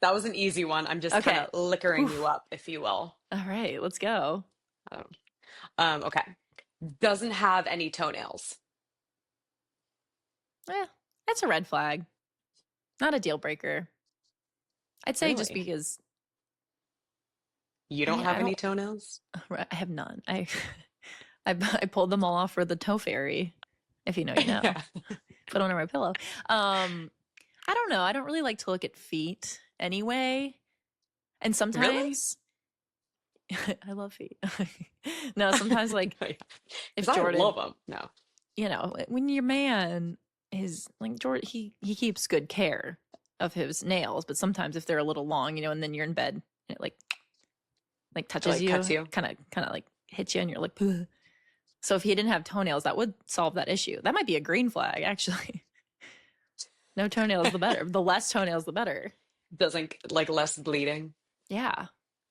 That was an easy one. I'm just kind of liquoring you up, if you will. All right, let's go. Okay. Doesn't have any toenails. Yeah, that's a red flag. Not a deal breaker. I'd say just Really? because You I don't mean have I any don't toenails? I have none. I pulled them all off for the toe fairy. If you know, you know. Yeah. Put them under my pillow. I don't know. I don't really like to look at feet anyway. And Really? sometimes I love feet. No, sometimes like if Because I Jordan, love them. No. you know, when your man is like Jordan, he keeps good care of his nails, but sometimes if they're a little long, you know, and then you're in bed and it like It touches like you, cuts you. kind of like hits you, and you're like, "Ugh." So if he didn't have toenails, that would solve that issue. That might be a green flag, actually. No toenails, the better. The less toenails, the better. Doesn't like less bleeding. Yeah,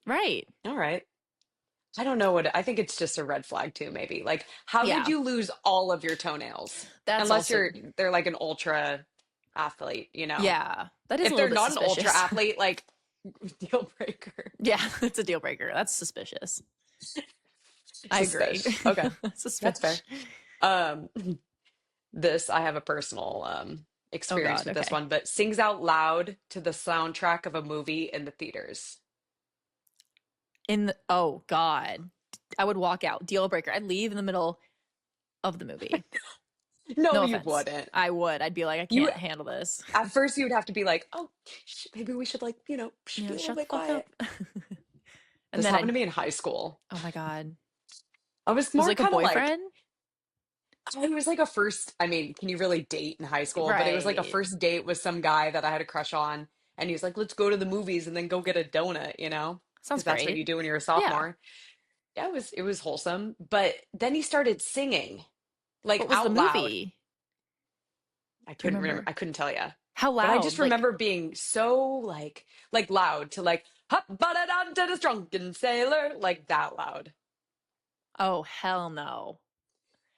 right. All right. I don't know what I think it's just a red flag too, maybe. Like, how did Yeah, you lose all of your toenails? that's Unless also they're like an ultra athlete, you know. yeah. That is a If little they're bit not an ultra suspicious. athlete, like deal breaker. Yeah, it's a deal breaker. That's suspicious. I agree. Suspicious. Okay. That's fair. Suspicious. Um, this I have a personal Oh experience God. with this Okay. one, but sings out loud to the soundtrack of a movie in the theaters. Oh God, I would walk out. Deal breaker. I'd leave in the middle of the movie. No, No you offense. wouldn't. I would. I'd be like, I You can't handle this. at first you would have to be like, oh, maybe we should like, You be know, a little shut the bit fuck quiet. up. And This then happened I'd. to me in high school. Oh my God. I was It was more like a kind of like, boyfriend. it was like a first, I mean, can you really date in high school? But it was like a Right. first date with some guy that I had a crush on. And he was like, let's go to the movies and then go get a donut, Sounds because that's what great. you do when you're a Yeah. sophomore. Yeah, it was wholesome. But then he started singing like What was the out loud. movie? I Do you couldn't remember. remember? I couldn't tell you. How But I just loud? Like, remember being so like loud to like, hop, but down to this drunken sailor, like that loud. oh hell no.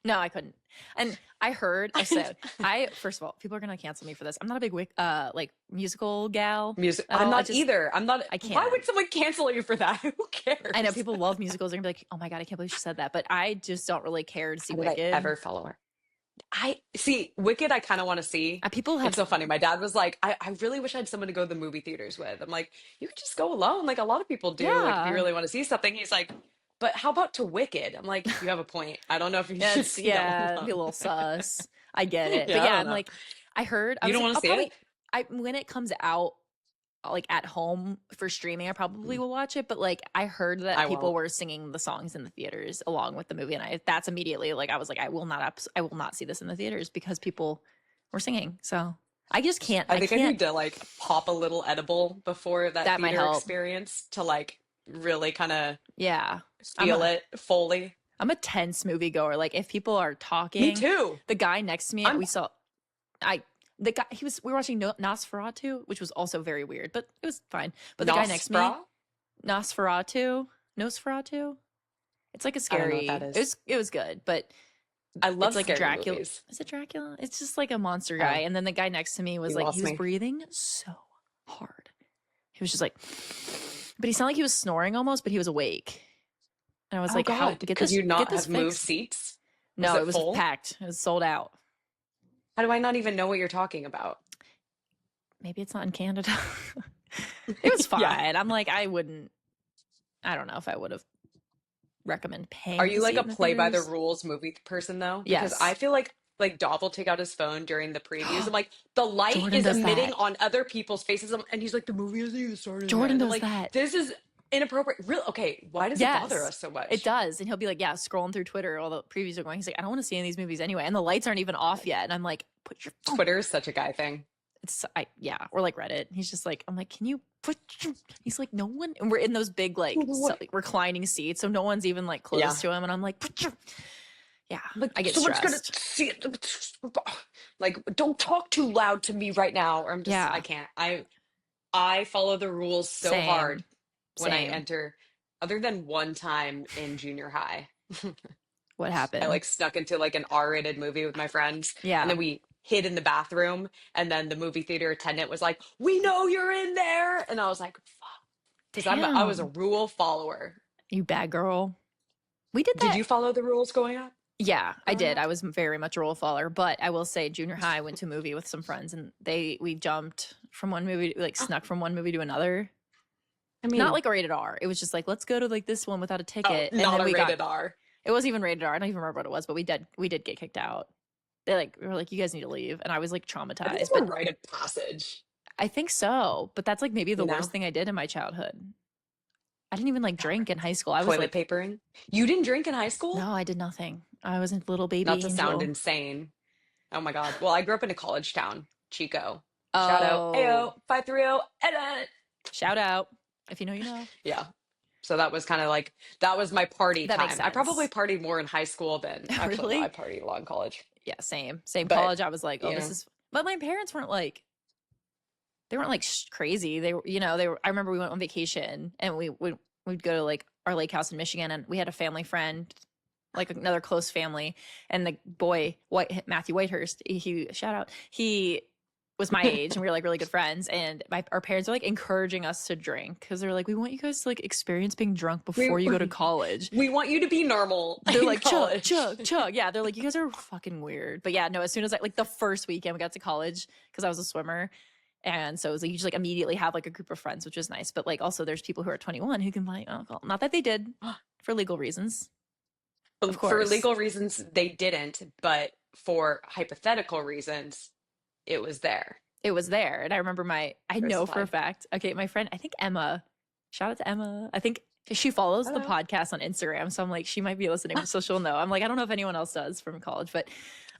No, I couldn't. And I heard, so I first of all, people are gonna cancel me for this. I'm not a big like musical gal Music. at I'm all. not either. I'm not. I Why can't. would someone cancel you for that? Who I know cares? people love musicals. They're gonna be like, oh my God, I can't believe she said that. But I just don't really care to see How did I Wicked. ever follow her? I see Wicked. I kind of want to see. People It's have, so funny. My dad was like, I really wish I had someone to go to the movie theaters with. I'm like, you could just go alone, like a lot of people do. Like if you yeah. really want to see something. He's like, but how about to Wicked? I'm like, you have a point. I don't know if you should see that one Yeah, be a alone. little sus. I get it. But Yeah, I yeah, don't I'm know. like, I heard, I You was don't like, want to I'll see it? probably, when it comes out, like at home for streaming, I probably will watch it. But like, I heard that I people won't. were singing the songs in the theaters along with the movie, and that's immediately like, I was like, I will not see this in the theaters because people were singing. So I just can't. I I think I can't. need to like pop a little edible before that That might theater help. experience to like really kind of Yeah, I'm feel a it fully. I'm a tense movie goer. Like if people are Me talking, too. the guy next to me, I'm we saw. I the guy we were watching Nosferatu, which was also very weird, but it was fine. But the guy next to me, Nospra. Nosferatu, it's like a I don't know what scary. that is. It was good, but I it's love like scary Dracula. movies. Is it Dracula? It's just like a monster guy. Oh, And then the guy next to me was you like he lost was me. breathing so hard. He was just like, but he sounded like he was snoring almost, but he was awake. And I was Oh like, how God, could you get not this have moved fixed? seats? Was No, it it was full? packed. It was sold out. How do I not even know what you're talking about? Maybe it's not in Canada. It was Yeah. fine. I'm like, I don't know if I would have recommend Are paying you to see like it a in the play by the theaters. rules movie person though? Because I Yes. feel like Dov will take out his phone during the previews. I'm like, the light Jordan is does emitting that. on other people's faces, and he's like, the movie hasn't even started yet. Jordan And I'm does like, that. this is inappropriate. Real okay, why does it bother Yes. us so It much? does. And he'll be like, yeah, scrolling through Twitter, all the previews are going. He's like, I don't want to see any of these movies anyway. And the lights aren't even off yet. And I'm like, put your phone. Twitter is such a guy thing. Yeah, or like Reddit. He's just like, I'm like, can you put your, he's like, no one, and we're in those big, like, like reclining seats. So no one's even like close Yeah. to him. And I'm like, yeah, Like I get someone's gonna stressed. see it. Like, don't talk too loud to me right now, or I Yeah, can't. I follow the rules so hard same, when I same. enter. Other than one time in junior high, What I happened? like snuck into like an R-rated movie with my friends, and Yeah. then we hid in the bathroom, and then the movie theater attendant was like, "We know you're in there," and I was like, "Fuck," because I was a Damn. rule follower. You bad girl. We did Did that. you follow the rules going up? Yeah, I Growing did. up? I was very much a rule follower, but I will say junior high, I went to a movie with some friends and we jumped from one movie, like snuck from one movie to another. I Not mean, like a rated R. It was just like, let's go to like this one without a oh, ticket. And not then a we got, rated R. it wasn't even rated R. I don't even remember what it was, but we did get kicked out. We were like, you guys need to leave. And I was like I think traumatized, it's more but rite of passage, I think so. But that's like maybe the you worst know? thing I did in my childhood. I didn't even like drink in high school. I was Toilet like, papering. You didn't drink in high school? no, I did nothing. I was a little baby Not to sound angel. insane. Oh my God. Well, I grew up in a college town, Chico. Shout out, Oh, Ayo, 530, edit. shout out. If you know, you know. Yeah. So that was kind of like, that was my party That makes time. I probably sense. partied more in high school than, actually, no, I Really? partied a lot in college. Yeah, same But, college. I was like, oh, you this know, is, but my parents weren't like, they weren't like crazy. They were, they were, I remember we went on vacation and we'd go to like our lake house in Michigan and we had a family friend, like another close family. And the boy, Matthew Whitehurst, he shout out, he was my age and we were like really good friends. And our parents were like encouraging us to drink because they're like, we want you guys to like experience being drunk before you go to college. we want you to be normal. They're in like, chug, college. chug, chug. Yeah, they're like, you guys are fucking weird. But yeah, no, as soon as like the first weekend we got to college, because I was a swimmer. And so it was like you just like immediately have like a group of friends, which is nice. But like also there's people who are 21 who can buy alcohol. Not that they did for legal reasons. Of For course. legal reasons, they didn't, but for hypothetical reasons, it was there. It was there. And I remember I know for a Diversified. fact, okay, my friend, I think Emma, shout out to Emma. I think she follows the Hello. podcast on Instagram. So I'm like, she might be listening, so she'll know. I'm like, I don't know if anyone else does from college, but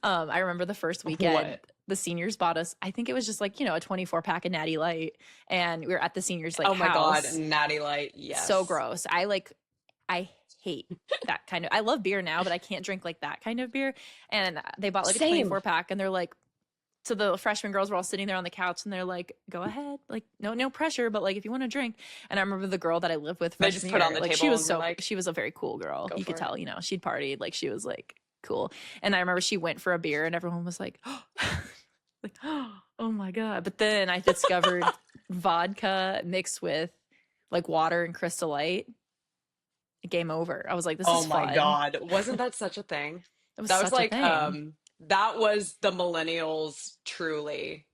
I remember the first weekend, What? the seniors bought us, I think it was just like, a 24 pack of Natty Light. And we were at the seniors like Oh my house. God, Natty Light, yes. So gross. I hate that kind of, I love beer now, but I can't drink like that kind of beer. And they bought like a Same. 24 pack and they're like, so the freshman girls were all sitting there on the couch and they're like, go ahead. Like, no pressure, but like, if you want to drink. And I remember the girl that I lived with They just freshman put year, on the like, table she was and so, were like, she was a very cool girl. "Go You could for it." tell, she'd partied. Like, she was like cool. And I remember she went for a beer and everyone was like, like, oh my God. But then I discovered vodka mixed with like water and Crystal Light. Game over. I was like, this Oh is my fun. God, wasn't that such a thing? That was That was such a like, thing. that was the millennials truly,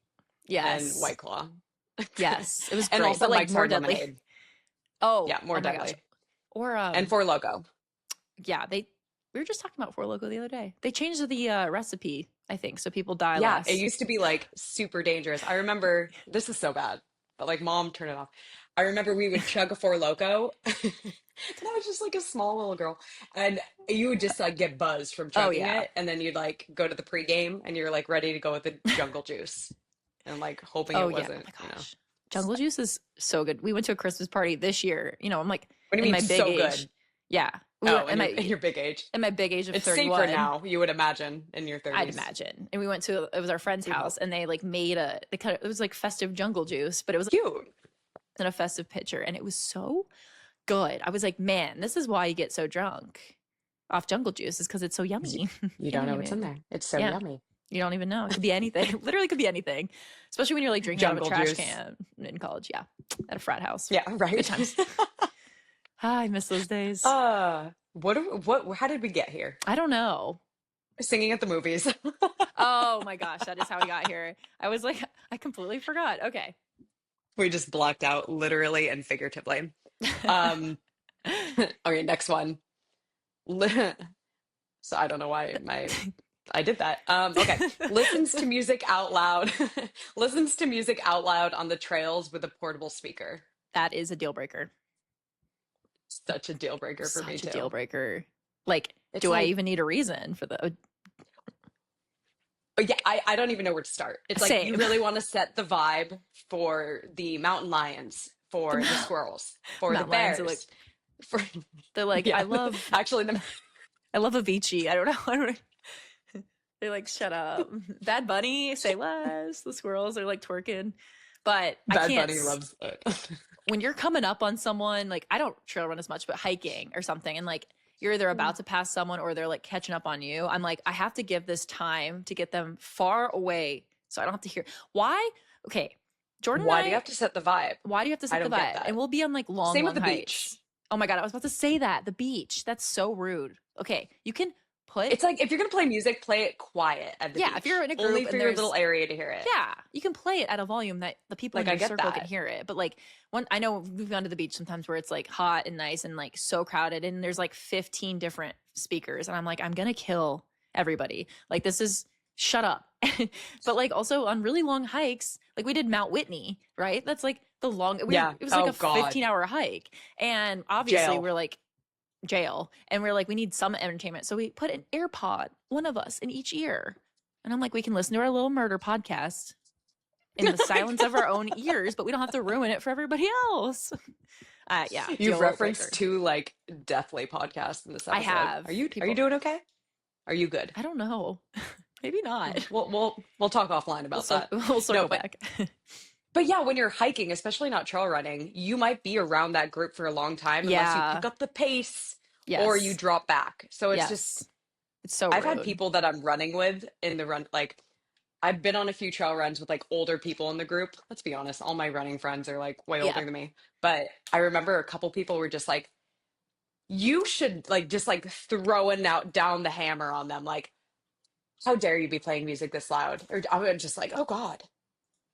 Yes. and White Claw. Yes. It was And great, also but like Mike's more Hard deadly. Lemonade. Oh, Yeah, more oh my gosh. deadly. Or And Four Loko. yeah, we were just talking about Four Loko the other day. They changed the recipe, I think, so people die Yeah, less. it used to be like super dangerous. I remember, this is so bad, but like mom, turn it off. I remember we would chug a Four Loko. And I was just like a small little girl. And you would just like get buzzed from chugging yeah. it. And then you'd like go to the pregame and you're like ready to go with the jungle juice. And like hoping Oh it yeah. wasn't, Oh my gosh. Jungle Juice is so good. We went to a Christmas party this year. I'm like What do you in mean my big so age. good? Yeah. Oh, in your big age. In my big age of It's 31. safer now, you would imagine, in your 30s. I'd imagine. And we went to it was our friend's house and they like made it was like festive jungle juice, but it was Cute. in a festive pitcher and it was so good. I was like, man, this is why you get so drunk off jungle juice is because it's so yummy. You don't know what's in there. It's so Yeah. yummy. You don't even know. It could be anything. Literally could be anything. Especially when you're like drinking out of a Jungle trash juice. can in college. Yeah. At a frat house. Yeah, right. Good times. I miss those days. How did we get here? I don't know. Singing at the movies. Oh my gosh, that is how we got here. I was like, I completely forgot. Okay. We just blocked out literally and figuratively. Okay, next one. So I don't know why I did that. Okay. Listens to music out loud. Listens to music out loud on the trails with a portable speaker. That is a deal breaker. Such a deal breaker for me Such a too. deal breaker. Like, It's do I like- even need a reason for the Oh, yeah, I don't even know where to start. It's like you Same. really want to set the vibe for the mountain lions, for the squirrels, for the Mountain lions bears. are like- for they're like, yeah, I love actually Avicii. I don't know. They're like, shut up. Bad Bunny, say less. The squirrels are like twerking. But I Bad can't Bunny loves it. when you're coming up on someone, like I don't trail run as much, but hiking or something, and like you're either about to pass someone or they're like catching up on you. I'm like, I have to give this time to get them far away so I don't have to hear why. Okay. Jordan Why and do you I- have to set the vibe? why do you have to set the don't get vibe? that. And we'll be on like long Same with long the hikes. beach. Oh my God, I was about to say that. The beach. That's so rude. Okay, you can put, It's like if you're gonna play music, play it quiet at the yeah, if you're beach. in a Only group for and your little there's, area to hear it. yeah, you can play it at a volume that the people in Like I your get circle can that. hear it. But like I know we've gone to the beach sometimes where it's like hot and nice and like so crowded and there's like 15 different speakers. And I'm like, I'm going to kill everybody. Like this is, shut up. But like also on really long hikes, like we did Mount Whitney, right? That's like Yeah. it was like Oh a God. 15-hour hike. And obviously Jail. we're like, jail, and we're like, we need some entertainment, so we put an AirPod, one of us in each ear, and I'm like, we can listen to our little murder podcast in the silence of our own ears, but we don't have to ruin it for everybody else. Yeah, You've deal breaker. referenced two like deathly podcasts in this I episode. have Are you people, doing okay? Are you good? I don't know. Maybe not. We'll talk offline about that. We'll circle No, back. but yeah, when you're hiking, especially not trail running, you might be around that group for a long time unless you Yeah. pick up the pace or you Yes. drop back. So it's just Yes. It's so I've had rude. people that I'm running with in the run like I've been on a few trail runs with like older people in the group. Let's be honest, all my running friends are like way Yeah. older than me. But I remember a couple people were just like, you should like just like throwing out down the hammer on them. Like, how dare you be playing music this loud? Or I'm just like, oh God.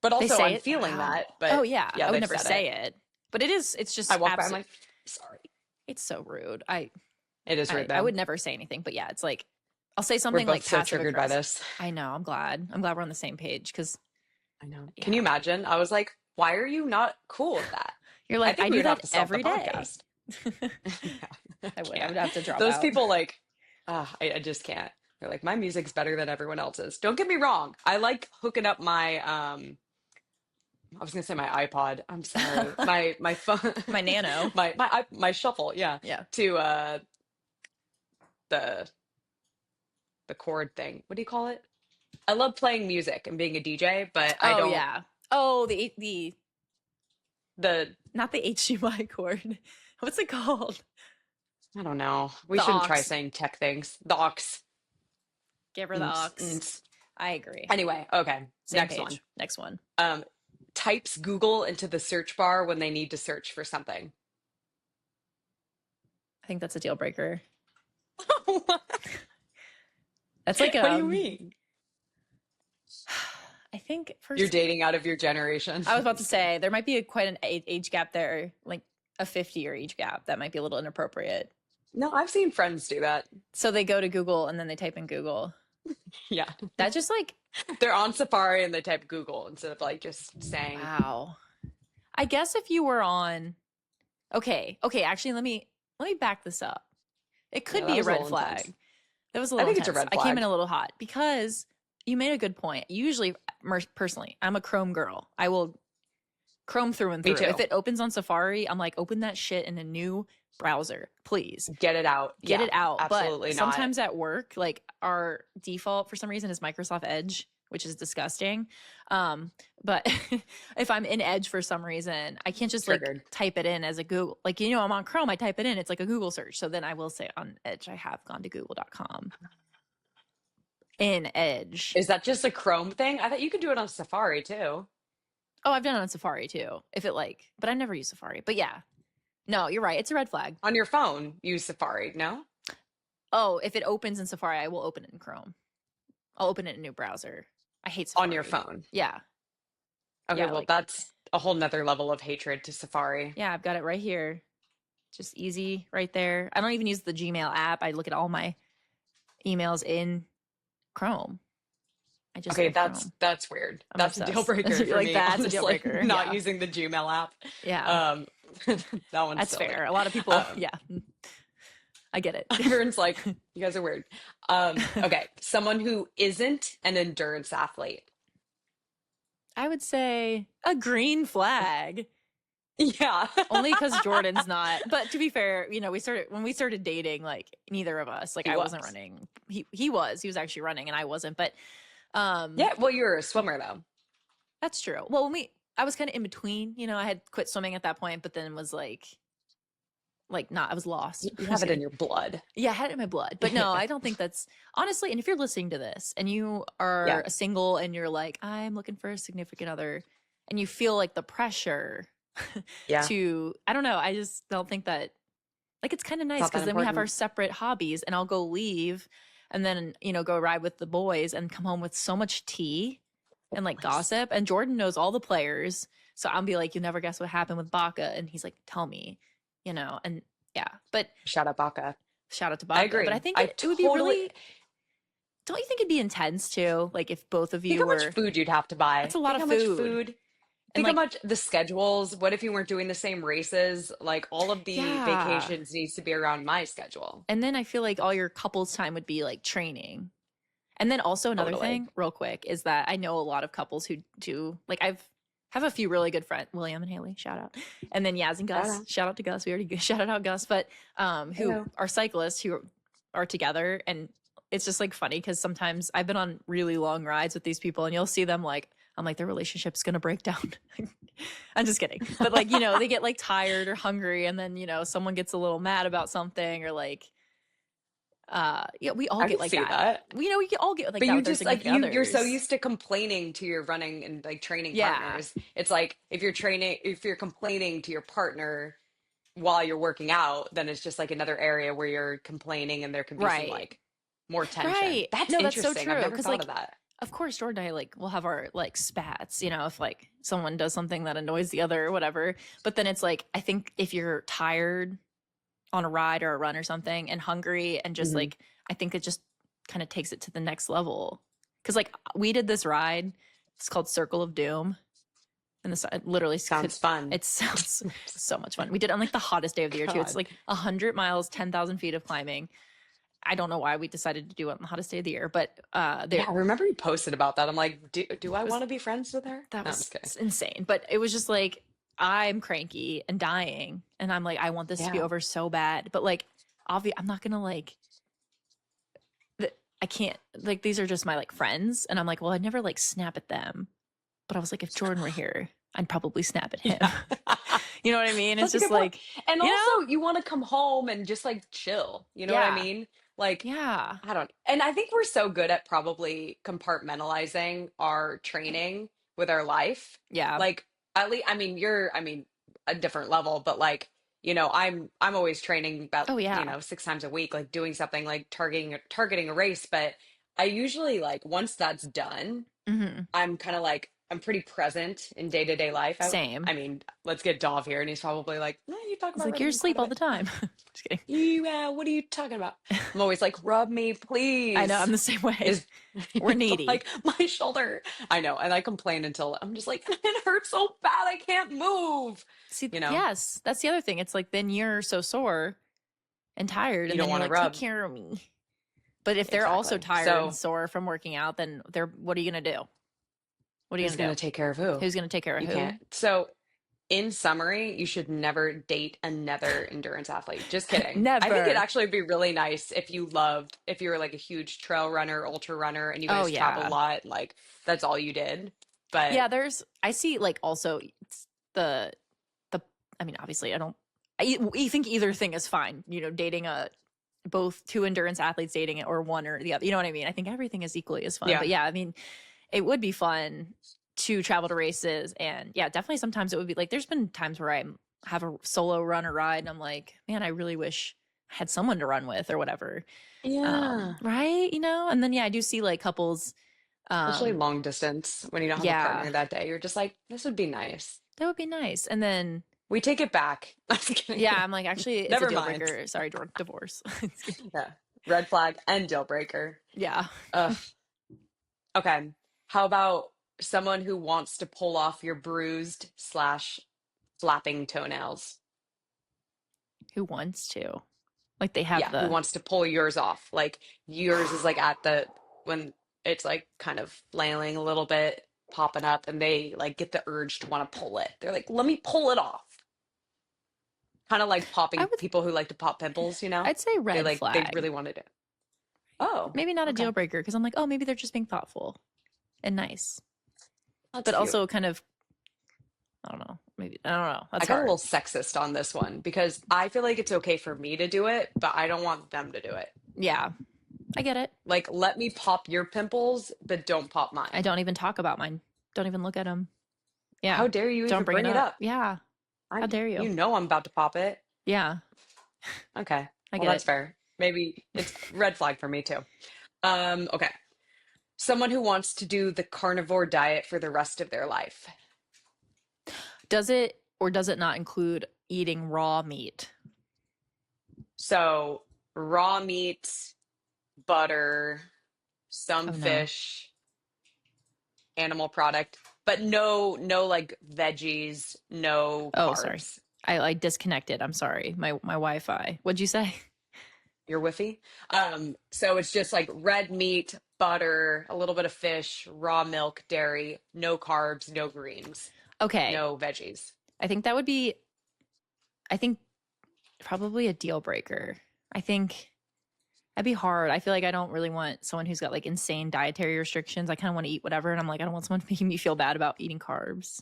But They also say I'm it. feeling Wow. that. Oh But yeah, yeah, I would they've never said say it. it, but it's just I walk by, I'm absolutely, like, sorry. it's so rude. It is rude I though. would never say anything, but yeah, it's like I'll say We're something like both so passive triggered by aggressive. this. I know. I'm glad. I'm glad we're on the same page because I know. yeah, Can you imagine? I was like, why are you not cool with that? you're I like think I we do would have that to stop the every day. podcast. I would. I Can't. would have to drop Those out. people like, I just can't. They're like, my music's better than everyone else's. Don't get me wrong. I like hooking up my I was gonna say my iPod. I'm sorry. My phone My nano. my shuffle, yeah. Yeah. To the the chord thing. What do you call it? I love playing music and being a DJ, but I Oh don't yeah. Oh the the not the HDMI cord. What's it called? I don't know. We The shouldn't try aux. saying tech things. The aux. Give her the Mm, aux. I agree. Anyway, okay. Same Next page. one. Next one. Types Google into the search bar when they need to search for something. I think that's a deal breaker. What That's like do you mean? I think for You're dating out of your generation. I was about to say there might be quite an age gap there, like a 50-year age gap. That might be a little inappropriate. No, I've seen friends do that. So they go to Google and then they type in Google. Yeah. That just like, They're on Safari and they type Google instead of like just saying. wow. I guess if you were on, okay, actually, let me back this up. It could Yeah, be that a was a red little flag. intense. That was a I little think it's a intense. red I came in flag. a little hot because you made a good point. Usually, personally, I'm a Chrome girl. I will Chrome through and Me through. too. If it opens on Safari, I'm like, open that shit in a new browser, please. Get it out. Get Yeah, it out. absolutely But not. sometimes at work, like our default for some reason is Microsoft Edge, which is disgusting. But if I'm in Edge for some reason, I can't just Triggered. like type it in as a Google. Like, I'm on Chrome, I type it in, it's like a Google search. So then I will say on Edge, I have gone to google.com in Edge. Is that just a Chrome thing? I thought you could do it on Safari too. Oh, I've done it on Safari too. If it but I've never used Safari. But yeah, no, you're right. It's a red flag. On your phone, use Safari. No? Oh, if it opens in Safari, I will open it in Chrome. I'll open it in a new browser. I hate Safari. On your phone. Yeah. Okay, Yeah, well, like- that's a whole nother level of hatred to Safari. Yeah, I've got it right here. Just easy right there. I don't even use the Gmail app. I look at all my emails in Chrome. I just Okay, love Chrome. that's weird. I'm That's a obsessed. deal breaker for Like, me. that's a honestly. deal breaker. Not Yeah. using the Gmail app. Yeah. That one's That's silly. fair. A lot of people, yeah. I get it. Everyone's like, you guys are weird. Okay, someone who isn't an endurance athlete. I would say a green flag. Yeah. Only because Jordan's not. But to be fair, when we started dating, like neither of us, like He I wasn't was. running. He was actually running and I wasn't. But Yeah, well, you're a swimmer though. that's true. Well, I was kind of in between, I had quit swimming at that point, but then was like not, I was lost. You have it in your blood. Yeah, I had it in my blood. But no, I don't think that's honestly, and if you're listening to this and you are a single and you're like, I'm looking for a significant other and you feel like the pressure Yeah. I don't know, I just don't think that Like, it's kind of It's nice not that because then we have our important. separate hobbies, and I'll go leave and then, go ride with the boys and come home with so much tea and like Nice. gossip. And Jordan knows all the players. So I'll be like, you'll never guess what happened with Baca. And he's like, tell me, and yeah. But Shout out Baka. shout out to I Baca. But I agree. think I it would be totally really, don't you think it'd be intense too? Like if both of think you how much were, food you'd have to buy. that's a lot Think of how much food. food. And Think how like, much the schedules. What if you weren't doing the same races? Like all of the yeah. vacations needs to be around my schedule. And then I feel like all your couples time would be like training. And then also another Totally. thing, real quick, is that I know a lot of couples who do like have a few really good friends, William and Haley, shout out, and then Yaz and Shout Gus, out. shout out to Gus. We already shouted out Gus, but who Heyo. are cyclists who are together, and it's just like funny because sometimes I've been on really long rides with these people, and you'll see them like I'm like their relationship's gonna break down. I'm just kidding, but like they get like tired or hungry, and then someone gets a little mad about something or like yeah, we all I get can like see that. that. We can all get like But that you with our just like significant you're so others. used to complaining to your running and like training Yeah, partners. It's like if you're complaining to your partner while you're working out, then it's just like another area where you're complaining and there could be some right. like more tension. Right. That's No, that's so interesting. I've true. never Cause thought like of that. of course Jordan and I like we'll have our like spats, if like someone does something that annoys the other or whatever. But then it's like I think if you're tired on a ride or a run or something and hungry and just Hmm. like I think it just kind of takes it to the next level. Cause like we did this ride, it's called Circle of Doom. And this it literally Sounds fun. it sounds so much fun. We did it on like the hottest day of the year too. It's God. like 100 miles, 10,000 feet of climbing. I don't know why we decided to do it on the hottest day of the year, but there Yeah, I remember you posted about that. I'm like, do I was want to be friends with her? that No, I'm was just kidding. insane. But it was just like I'm cranky and dying, and I'm like I want this to be Yeah. over so bad. But like, obviously, I'm not gonna like. I can't like these are just my like friends, and I'm like, well, I'd never like snap at them. But I was like, if Jordan were here, I'd probably snap at him. You know what I mean? It's That's a just good point. like, And you know, also, you want to come home and just like chill. You know what I yeah, mean? Like, yeah, I don't, and I think we're so good at probably compartmentalizing our training with our life. yeah. Like, at least, I mean, a different level, but like, I'm always training about, Oh yeah. 6 times a week, like doing something like targeting a race. But I usually like once that's done, Hmm. I'm kind of like I'm pretty present in day-to-day life. Same. I mean, let's get Dov here, and he's probably like, you talk It's about like you're running quite asleep a all the bit. time. Just kidding. What are you talking about? I'm always like, rub me, I know please. I'm the same way. Is We're needy. like my shoulder. I know, and I complain until I'm just like, it hurts so bad, I can't move. See, You know, yes, that's the other thing. It's like then you're so sore and tired, you and don't then you're want to like, take rub. care of me. But if they're also Exactly. tired and So sore from working out, then what are you gonna do? What are you who's gonna gonna do? take care of who? Who's gonna take care of You who? can't. So in summary, you should never date another endurance athlete. Just kidding. I think it'd Never. actually be really nice if you were like a huge trail runner, ultra runner, and you Oh guys travel a yeah. lot, like that's all you did. But Yeah, I see like also the the I mean obviously I think either thing is fine, dating both two endurance athletes dating it or one or the other. You know what I mean? I think everything is equally as fun. yeah, But yeah, I mean, it would be fun to travel to races and yeah, definitely sometimes it would be like there's been times where I have a solo run or ride and I'm like, man, I really wish I had someone to run with or whatever. yeah. Right? And then yeah, I do see like couples Especially um long distance when you don't have a yeah, partner that day, you're just like, this would be nice. that would be nice. And then We take it back. I'm just yeah, kidding. I'm like, actually, it's a Never deal mind. breaker. Sorry, divorce. Yeah. Red flag and deal breaker. Yeah. Ugh. Okay. How about someone who wants to pull off your bruised slash flapping toenails? Who wants to? Like they have Yeah, who the, wants to pull yours off? Like yours is like when it's like kind of flailing a little bit, popping up, and they like get the urge to want to pull it. They're like, let me pull it off. Kind of like I popping would, people who like to pop pimples, you know? I'd say red They flag. really wanted it. Oh, Maybe not a okay. deal breaker because I'm like, oh, maybe they're just being thoughtful and nice, That's but cute. also kind of, I don't know. Maybe, I don't know. I That's got a hard. little sexist on this one because I feel like it's okay for me to do it, but I don't want them to do it. Yeah. I get it. Like, let me pop your pimples, but don't pop I mine. don't even talk about mine. Don't even look at them. Yeah. How dare you Don't even bring bring it it up. up? Yeah. How dare you? You know I'm about to pop it. Yeah. Okay. I Well, get that's it. fair. Maybe it's red flag for me too. Okay. Someone who wants to do the carnivore diet for the rest of their life. Does it or does it not include eating raw meat? So raw meat, butter, some Oh no. fish, animal product, but no like veggies, no Oh, sorry. carbs. I disconnected. I'm sorry. My Wi-Fi. What'd you say? You're whiffy. So it's just like red meat, butter, a little bit of fish, raw milk, dairy, no carbs, no greens, Okay. no veggies. I think that would be I think probably a deal breaker. I think that'd be hard. I feel like I don't really want someone who's got like insane dietary restrictions. I kind of want to eat whatever. And I'm like, I don't want someone making me feel bad about eating carbs.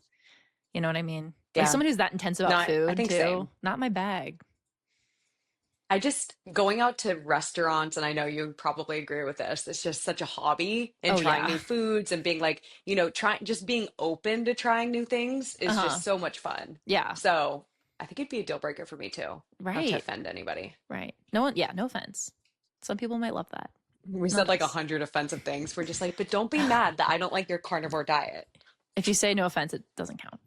You know what I mean? Like Yeah. someone who's that intense No, about I food think too. same. Not my bag. I just going out to restaurants, and I know you probably agree with this. It's just such a hobby and Oh trying yeah. new foods and being like, trying just being open to trying new things is Uh-huh. just so much fun. Yeah. So I think it'd be a deal breaker for me too. Not to Right. offend anybody. Right. No one, yeah, no offense. Some people might love that. We Not said like a us. hundred offensive things. We're just like, but don't be mad that I don't like your carnivore diet. If you say no offense, it doesn't count.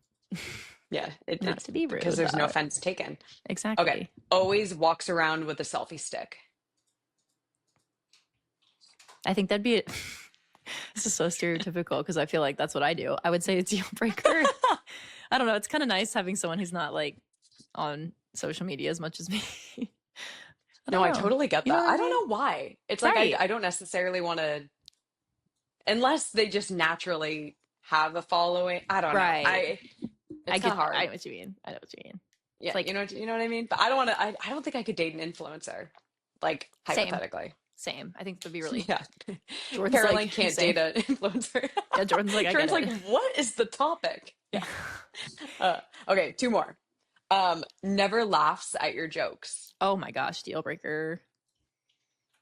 Yeah, Not it's to be because rude, there's no but offense taken. Okay. exactly. Always walks around with a selfie stick. I think that'd be this is so stereotypical because I feel like that's what I do. I would say it's a deal breaker. I don't know. It's kind of nice having someone who's not like on social media as much as me. I No, don't I know. totally get You know that. what I I don't mean? know why. It's like Right. I don't necessarily want to, unless they just naturally have a following. I don't know. Right. I It's kind get of I hard. know what you mean. I know what you mean. It's Yeah, like you know what I mean? But I don't want to, I don't think I could date an influencer, like same. hypothetically. Same. I think that'd be really Yeah. Jordan's like Carolyn can't same. date an influencer. Yeah, Jordan's like, I get Jordan's like, it. what is the topic? Yeah. Okay, two more. Never laughs at your jokes. Oh my gosh, deal breaker.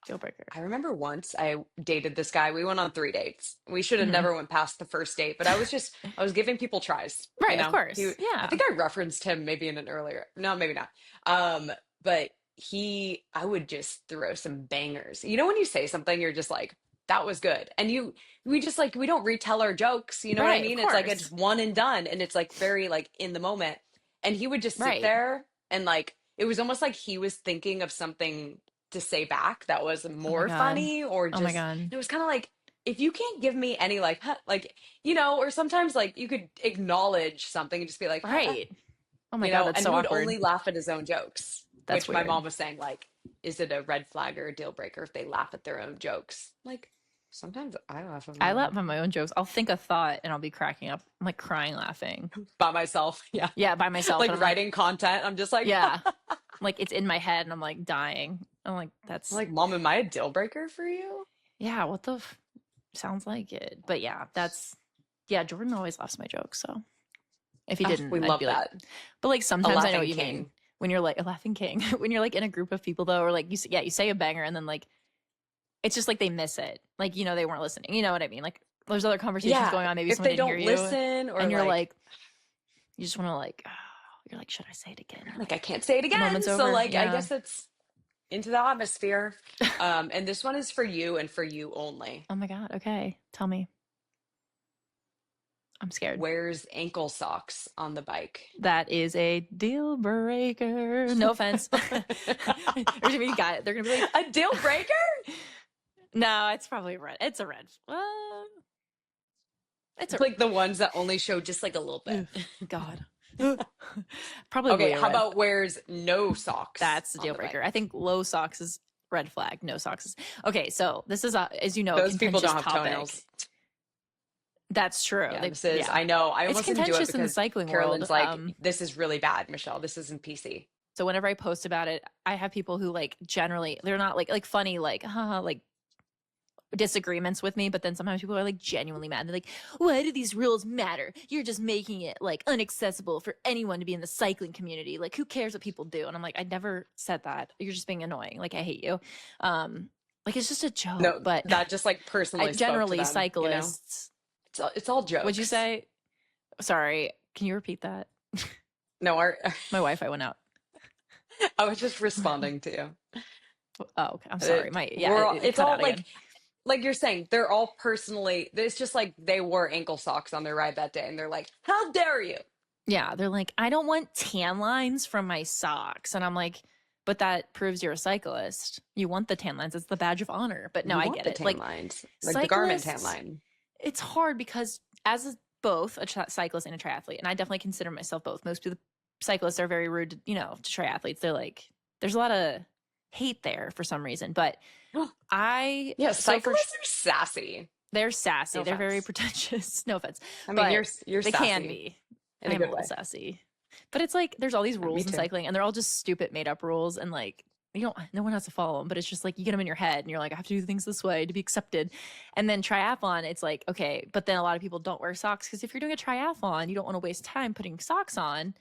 Deal breaker. I remember once I dated this guy. We went on 3 dates. We should have Mhm. never went past the first date, but I was giving people tries, Right, of course. I Yeah. think I referenced him maybe in an earlier, no, maybe not. But I would just throw some bangers. You know, when you say something, you're just like, that was good. And we just like, we don't retell our jokes. You know what I Right, of mean? It's like, course. it's one and done. And it's like very like in the moment. And he would just sit Right. there and like, it was almost like he was thinking of something to say back that was Oh my more god. funny or Oh my just god. it was kind of like if you can't give me any like huh, like or sometimes like you could acknowledge something and just be like huh, Right. Oh my god, that's and so he would awkward. only laugh at his own jokes, That's which my weird. mom was saying like is it a red flag or a deal breaker if they laugh at their own jokes? Like sometimes I laugh at I my laugh own at my own jokes. I'll think a thought and I'll be cracking up. I'm like crying laughing. by myself. Yeah. Yeah, by myself. Like And I'm like, writing content, I'm just like yeah. Like it's in my head and I'm like dying. I'm like, I'm that's like, mom, am I a deal breaker for you? yeah, what the sounds like it. But yeah, yeah, Jordan always laughs at my jokes, so if he Oh, we didn't, I'd love be like, that. but like A sometimes I know laughing what you king. mean when you're like a laughing king. When you're like in a group of people though, or like you say a banger and then like it's just like they miss it. Like, they weren't listening. You know what I mean? Like there's other conversations Yeah. going on. Maybe If someone they didn't hear don't you. listen or And you're like like, you just want to like, you're like, should I say it again? Or like I can't say it the again. moment's So over. like I Yeah. guess it's into the atmosphere. And this one is for you and for you only. Oh my God. Okay. Tell me. I'm scared. Wears ankle socks on the bike. That is a deal breaker. No offense. Or gonna be they're gonna be like, A deal breaker? no, it's probably red. It's a red. It's a It's like the ones that only show just like a little bit. God. Probably Okay, a how red. about wears no socks? That's the on deal bike? breaker. I think low socks is red flag. No socks is okay. So this is as you know, a Those people contentious don't have topic. toenails. That's true. Yeah, this is. I know. I It's almost didn't do it contentious in the because cycling Carolyn's world. like, this is really bad, Michelle. This isn't PC. So whenever I post about it, I have people who like generally they're not like funny like like disagreements with me, but then sometimes people are like genuinely mad. They're like, why do these rules matter? You're just making it like inaccessible for anyone to be in the cycling community. Like who cares what people do? And I'm like, I never said that. You're just being annoying. Like I hate you. Like it's just a joke. No, but that just like personally spoke to generally them, cyclists. It's all jokes. What'd you say? Sorry, can you repeat that? No, My Wi-Fi went out. I was just responding to you. Oh, okay. I'm sorry. It It's cut all out again. like you're saying, they're all personally, it's just like they wore ankle socks on their ride that day and they're like, how dare you? Yeah, they're like, I don't want tan lines from my socks. And I'm like, but that proves you're a cyclist. You want the tan lines. It's the badge of honor. But no, You I want get the it. tan Like lines, like the garment tan cyclists, line. it's hard because both a cyclist and a triathlete, and I definitely consider myself both. Most of the cyclists are very rude, to triathletes. They're like, there's a lot of hate there for some reason. But Yeah, so cyclists are sassy. they're sassy. No They're very offense. pretentious. No offense. I mean, But you're they can sassy be. in a I'm a good little way. sassy. But it's like there's all these Me rules in too. cycling and they're all just stupid made up rules and like no one has to follow them, but it's just like you get them in your head and you're like, I have to do things this way to be accepted. And then triathlon, it's like, okay, but then a lot of people don't wear socks because if you're doing a triathlon, you don't want to waste time putting socks on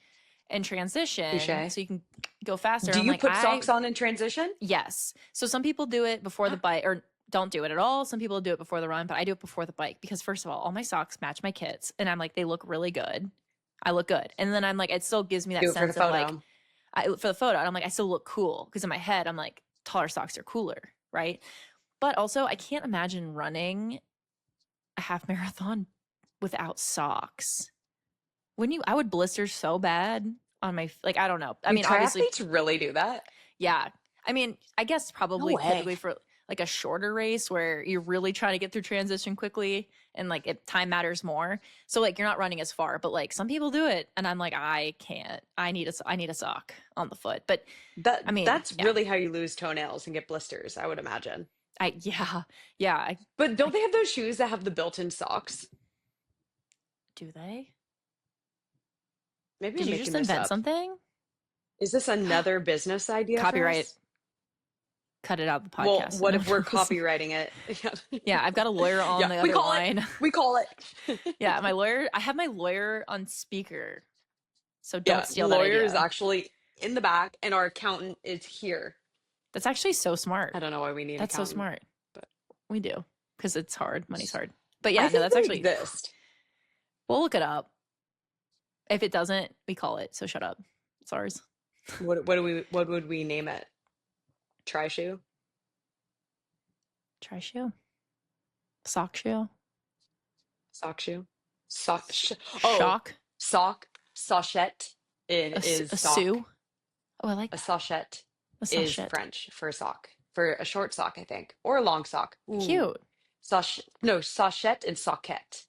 and transition Touche. so you can go faster. Do I'm you like, put socks on in transition? yes. So some people do it before the bike or don't do it at all. Some people do it before the run, but I do it before the bike because first of all my socks match my kits and I'm like, they look really good. I look good. And then I'm like, it still gives me that Do it for the sense of like, photo. for the photo, and I'm like, I still look cool because in my head, I'm like, taller socks are cooler, right? But also, I can't imagine running a half marathon without socks. I would blister so bad on my, like, I don't know. I Do mean, obviously, triathletes really do that? yeah. I mean, I guess No probably way. typically for like a shorter race where you're really trying to get through transition quickly and like time matters more. So like you're not running as far, but like some people do it and I'm like, I can't. I need a sock on the foot. But I mean, That's yeah. really how you lose toenails and get blisters, I would imagine. Yeah. But don't they have those shoes that have the built-in socks? Do they? Maybe Did I'm you making just this invent up. something? Is this another business idea for Copyright. us? Cut it out of the Well, podcast. what No if we're one knows. copywriting it? Yeah, I've got a lawyer on the we other call line. it. We call it. Yeah, I have my lawyer on speaker. So don't Yeah, steal that lawyer is idea. actually in the back, and our accountant is here. That's actually so smart. I don't know why we need an That's so accountant, smart. but We do because it's hard. Money's hard. But yeah, I no, think that's they actually. exist. We'll look it up. If it doesn't, we call it. So shut up. It's ours. What would we name it? Try shoe? Try shoe. Sock shoe. Sock shoe? Sock oh, Shock. sock sachette is A sock. sue. Oh, I like A that. sachette A is sachet. French for a sock. For a short sock, I think. Or a long sock. Ooh. Cute. Sachette and socket.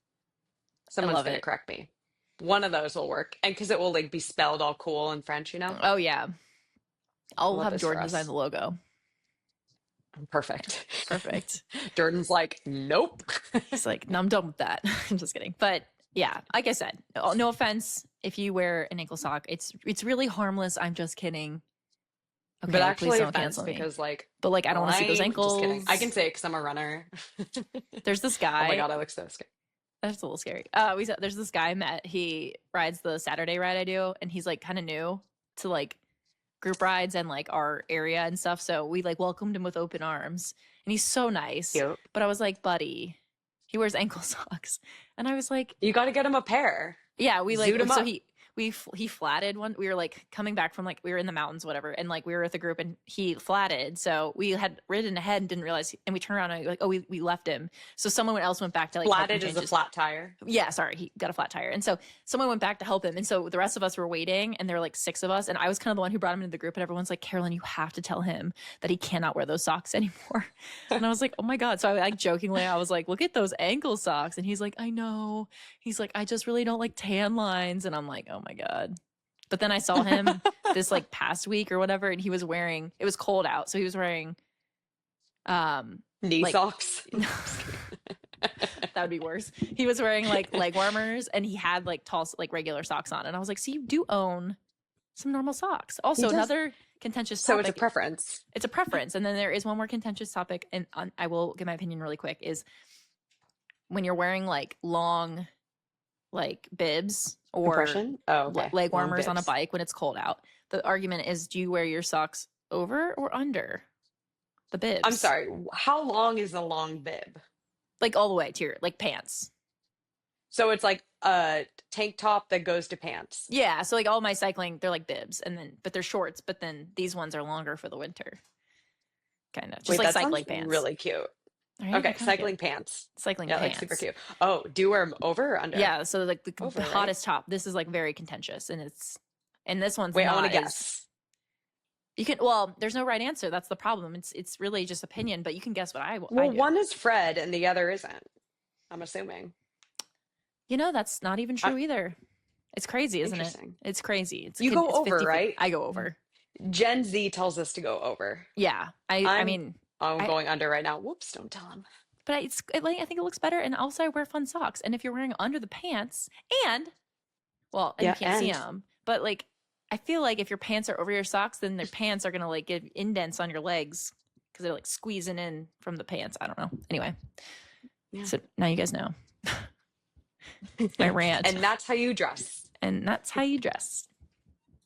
Someone's love gonna it. correct me. One of those will work. And because it will like be spelled all cool in French, Oh yeah. I'll love have this for Jordan us. design the logo. Perfect. Perfect. Jordan's like, nope. He's like, no, I'm done with that. I'm just kidding. But yeah, like I said, no offense if you wear an ankle sock. It's really harmless. I'm just kidding. Okay, But please actually don't offense cancel me. because like, But like, I don't want to see those just ankles. kidding. I can say it because I'm a runner. There's this Oh my guy. God, I look so scared. That's a little scary. There's this guy I met. He rides the Saturday ride I do, and he's like kind of new to like group rides and like our area and stuff. So we like welcomed him with open arms, and he's so nice. Cute. But I was like, buddy, he wears ankle socks, and I was like, You got to get him a pair. yeah, we like Zoot him so up. he flatted one. We were like coming back from like we were in the mountains, whatever, and like we were with a group, and he flatted. So we had ridden ahead and didn't realize, and we turned around and like, oh, we left him. So someone else went back to like help him Flatted change is a his- flat tire. Yeah, sorry, he got a flat tire, and so someone went back to help him, and so the rest of us were waiting, and there were like 6 of us, and I was kind of the one who brought him into the group, and everyone's like, Carolyn, you have to tell him that he cannot wear those socks anymore. And I was like, oh my God. So I like jokingly, I was like, look at those ankle socks, and he's like, I know. He's like, I just really don't like tan lines, and I'm like, oh my God. But then I saw him this like past week or whatever, and he was wearing, it was cold out, so he was wearing Knee like- socks. that would be worse. He was wearing like leg warmers, and he had like tall, like regular socks on. And I was like, so you do own some normal socks. Also, does. another contentious So topic. it's a preference. It's a preference. And then there is one more contentious topic, and I will give my opinion really quick, is when you're wearing like long like bibs or Compression? Oh, okay. leg Long warmers on a bibs. bike when it's cold out. The argument is, do you wear your socks over or under the bibs? I'm sorry. How long is a long bib? Like all the way to your like pants. So it's like tank top that goes to pants. Yeah, so like all my cycling, they're like bibs, but they're shorts. But then these ones are longer for the winter, kind of just Wait, like that cycling sounds pants. really cute. Right? Okay, They're cycling cute. pants. Cycling Yeah, pants. like super cute. Oh, do you wear them over or under? Yeah, so like the Over, right? hottest top. This is like very contentious, and this one's Wait, I not want to as guess. you can. Well, there's no right answer. That's the problem. It's really just opinion, but you can guess what I Well, do. one is Fred and the other isn't. I'm assuming. You know, that's not even true either. It's crazy, isn't it? Interesting. It's crazy. It's You go it's over, 50. right? I go over. Gen Z tells us to go over. Yeah, I mean, I'm going under right now. Whoops, don't tell him. but I think it looks better, and also I wear fun socks. And if you're wearing under the pants, and you can't see them, but like I feel like if your pants are over your socks, then their pants are gonna like get indents on your legs because they're like squeezing in from the pants. I don't know. Anyway, so now you guys know. My rant. And that's how you dress. And that's how you dress.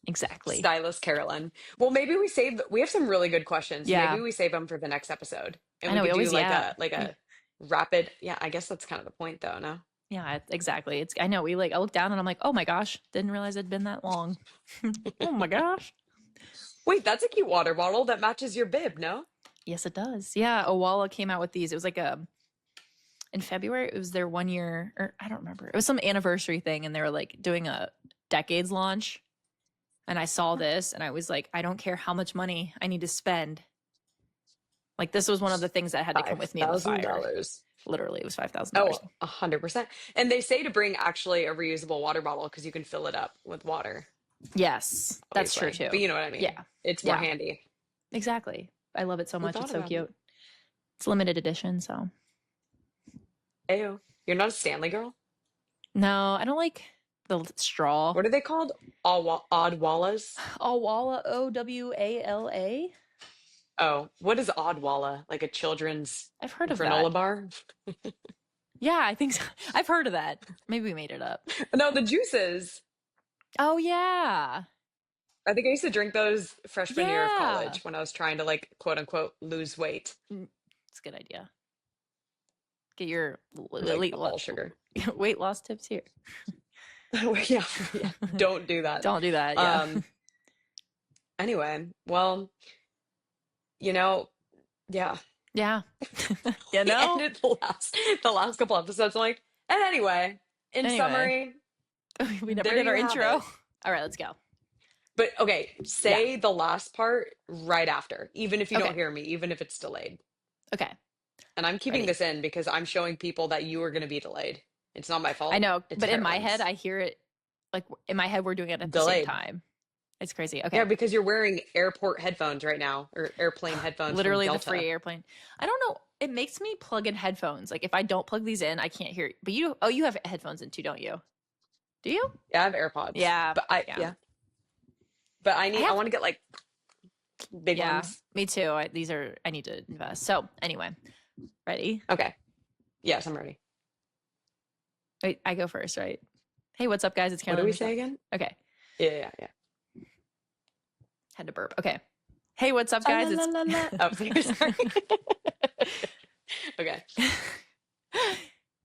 Exactly. Stylist Carolyn. Well, maybe we have some really good questions. Yeah. Maybe we save them for the next episode. And I know, we could we do always- like a rapid, I guess that's kind of the point though, no? Yeah, exactly. I know I look down and I'm like, oh my gosh, didn't realize it'd been that long. Oh my gosh. Wait, that's a cute water bottle that matches your bib, no? Yes, it does. Yeah, Owala came out with these. It was like in February, it was their 1 year, or I don't remember. It was some anniversary thing, and they were like doing a decades launch. And I saw this, and I was like, I don't care how much money I need to spend. Like, this was one of the things that had to come with me in the fire. $5,000. Literally, it was $5,000. Oh, 100%. And they say to bring actually a reusable water bottle because you can fill it up with water. Yes, that's true obviously. too. But you know what I mean? Yeah. It's more handy. Exactly. I love it so much. It's so about cute. It's limited edition, so. Ayo. You're not a Stanley girl? No, I don't like the straw. What are they called? Oddwallas? Owala, Owala. Oh, what is Oddwalla? Like a children's I've heard of granola that. bar? Yeah, I think so. I've heard of that. Maybe we made it up. No, the juices. Oh yeah. I think I used to drink those freshman year of Yeah. college when I was trying to like quote unquote lose weight. It's a good idea. Get your Like all sugar. weight loss tips here. yeah. Don't do that. Don't do that. Yeah. Anyway, well, yeah. Yeah. We ended the last couple episodes. I'm like, and anyway, in summary, we never there did our you have intro. it. All right, let's go. But okay, say the last part right after, even if you don't Okay. hear me, even if it's delayed. Okay. And I'm keeping Ready. this in because I'm showing people that you are going to be delayed. It's not my fault. I know, It's but in my Carolyn's. head, I hear it like in my head, we're doing it at the Delayed. same time. It's crazy. Okay. Yeah, because you're wearing airport headphones right now, or airplane headphones. from Literally the Delta. free airplane. I don't know. It makes me plug in headphones. Like if I don't plug these in, I can't hear. But you have headphones in too, don't you? Do you? Yeah, I have AirPods. Yeah. but But I want to get like big Yeah, ones. me too. I need to invest. So anyway, ready? Okay. Yes, I'm ready. Wait, I go first, right? Hey, what's up, guys? It's What Carolyn. do we and say Michelle. again? Okay, Yeah. had to burp. Okay. Hey, what's up, guys? It's Oh, sorry. Okay.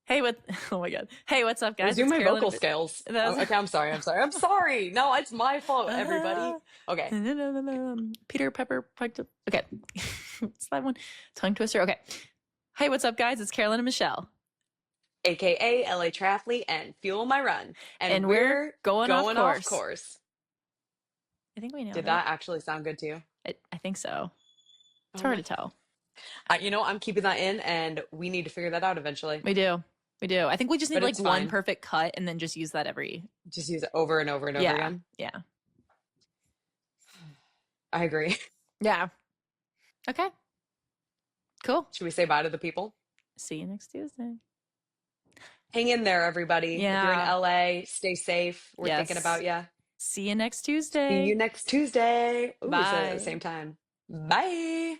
Hey, oh my god. Hey, what's up, guys? Resume It's my Carolyn vocal and- scales. That's- Okay, I'm sorry. No, it's my fault, everybody. Okay. Peter Pepper. Okay. What's that one? Tongue twister. Okay. Hey, what's up, guys? It's Carolyn and Michelle. AKA LA Triathlete and Fuel My Run. And we're going off course. I think we know. Did that actually sound good to you? I think so. It's Oh hard my- to tell. I'm keeping that in, and we need to figure that out eventually. We do. I think we just need But like it's one fine. perfect cut and then just use that every. Just use it over and over and over again. Yeah. I agree. Yeah. Okay. Cool. Should we say bye to the people? See you next Tuesday. Hang in there, everybody. If you're Yeah. in LA, stay safe. We're Yes. thinking about you. See you next Tuesday. See you next Tuesday. Ooh, we said it at Bye. the same time. Bye.